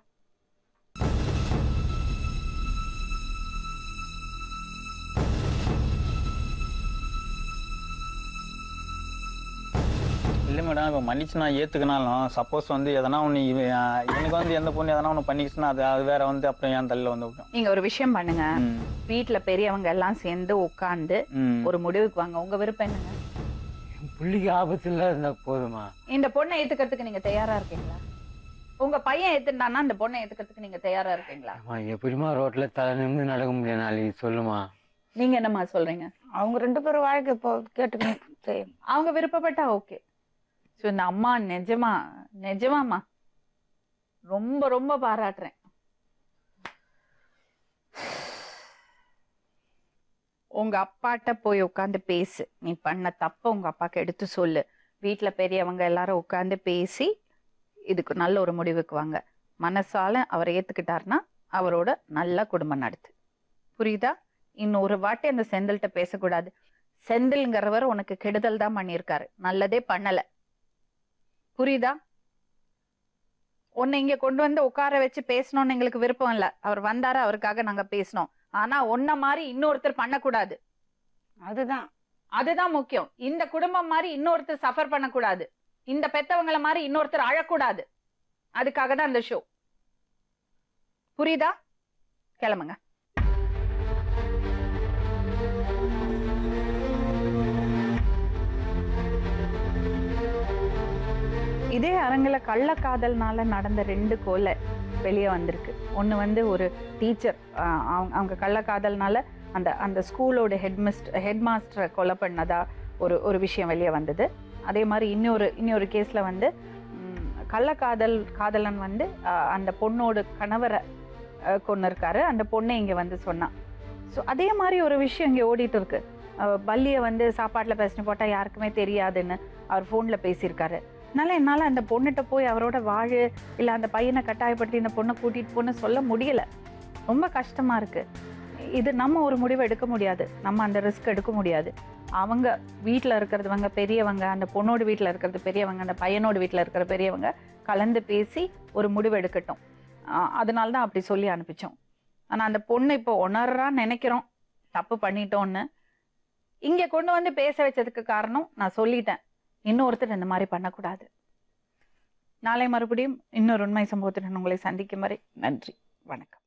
இல்லை மேடம், இப்போ மன்னிச்சு நான் ஏற்றுக்கினாலும் சப்போஸ் வந்து எதனா ஒன்று எனக்கு வந்து எந்த பொண்ணு எதனா ஒன்று பண்ணிக்கிச்சுன்னா அது வேற வந்து அப்புறம் என் தலையில வந்து விட்டோம். நீங்க ஒரு விஷயம் பண்ணுங்க. வீட்டுல பெரியவங்க எல்லாம் சேர்ந்து உட்கார்ந்து ஒரு முடிவுக்கு வாங்க. உங்க விருப்பம் என்னங்க? புள்ளிக்கு ஆபத்துல இருந்தா போதுமா? இந்த பொண்ணை ஏத்துக்கிறதுக்கு நீங்க தயாரா இருக்கீங்களா? உங்க பையன் ஏத்துட்டானா இந்த பொண்ணை ஏத்துக்கிறதுக்கு நீங்க தயாரா இருக்கீங்களா? எப்படிமா ரோட்ல தலை நிமிர்ந்து நடக்க முடியும் நாளைக்கு? சொல்லுமா. நீங்க என்னம்மா சொல்றீங்க? அவங்க 2 பேரும் வாழ்க்கை இப்போ கேட்டுக்கணும். அவங்க விருப்பப்பட்டா ஓகே. ஸோ இந்த அம்மா நிஜமாம்மா ரொம்ப ரொம்ப பாராட்டுறேன். உங்க அப்பாட்ட போய் உட்காந்து பேசு. நீ பண்ண தப்ப உங்க அப்பாக்கு எடுத்து சொல்லு. வீட்டுல பெரியவங்க எல்லாரும் உட்காந்து பேசி இதுக்கு நல்ல ஒரு முடிவுக்கு வாங்க. மனசால அவர் ஏத்துக்கிட்டாருன்னா அவரோட நல்ல குடும்பம் நடத்து. புரியுதா? இன்னொரு வாட்டி அந்த செந்தில்கிட்ட பேசக்கூடாது. செந்தில்ங்கிறவர் உனக்கு கெடுதல் தான் பண்ணியிருக்காரு, நல்லதே பண்ணல. புரியுதா? உன்னை இங்க கொண்டு வந்து உட்கார வச்சு பேசணும்னு எங்களுக்கு விருப்பம் இல்ல. அவர் வந்தாரு, அவருக்காக நாங்க பேசணும். ஆனா ஒன்ன மாதிரி இன்னொருத்தர் பண்ணக்கூடாது. அதுதான் முக்கியம். இந்த குடும்பம் மாதிரி இன்னொருத்தர் சஃபர் பண்ணக்கூடாது. இந்த பெத்தவங்களை மாதிரி இன்னொருத்தர் அழக்கூடாது. அதுக்காக தான் அந்த ஷோ. புரியுதா? கிளம்புங்க. இதே அரங்குல கள்ளக்காதல்னால நடந்த 2 கொலை வெளியே வந்திருக்கு. ஒண்ணு வந்து ஒரு டீச்சர், அவங்க கள்ளக்காதல்னால அந்த ஸ்கூலோட ஹெட் மாஸ்டரை கொலை பண்ணதா ஒரு விஷயம் வெளியே வந்தது. அதே மாதிரி இன்னொரு கேஸ்ல வந்து காதலன் வந்து அந்த பொண்ணோட கணவரை கொண்டு இருக்காரு. அந்த பொண்ணை இங்க வந்து சொன்னான். ஸோ அதே மாதிரி ஒரு விஷயம் இங்க ஓடிட்டு இருக்கு. பல்லியை வந்து சாப்பாட்டுல பேசினு போட்டா யாருக்குமே தெரியாதுன்னு அவர் போன்ல பேசியிருக்காரு. அதனால என்னால அந்த பொண்ணுகிட்ட போய் அவரோட வாழு இல்ல அந்த பையனை கட்டாயப்படுத்தி இந்த பொண்ணை கூட்டிட்டு போன்னு சொல்ல முடியல. ரொம்ப கஷ்டமா இருக்கு. இது நம்ம ஒரு முடிவை எடுக்க முடியாது. நம்ம அந்த ரிஸ்க் எடுக்க முடியாது. அவங்க வீட்டுல இருக்கிறவங்க பெரியவங்க, அந்த பொண்ணோட வீட்டுல இருக்கிறது பெரியவங்க, அந்த பையனோட வீட்டுல இருக்கிற பெரியவங்க கலந்து பேசி ஒரு முடிவு எடுக்கட்டும். அதனாலதான் அப்படி சொல்லி அனுப்பிச்சோம். ஆனா அந்த பொண்ணு இப்போ உணர்றான்னு நினைக்கிறோம் தப்பு பண்ணிட்டோன்னு. இங்க கொண்டு வந்து பேச வச்சதுக்கு காரணம் நான் சொல்லிட்டேன், இன்னொருத்தர் இந்த மாதிரி பண்ணக்கூடாது. நாளை மறுபடியும் இன்னொரு உண்மை சம்பவத்துடன் உங்களை சந்திக்கும் வரை நன்றி, வணக்கம்.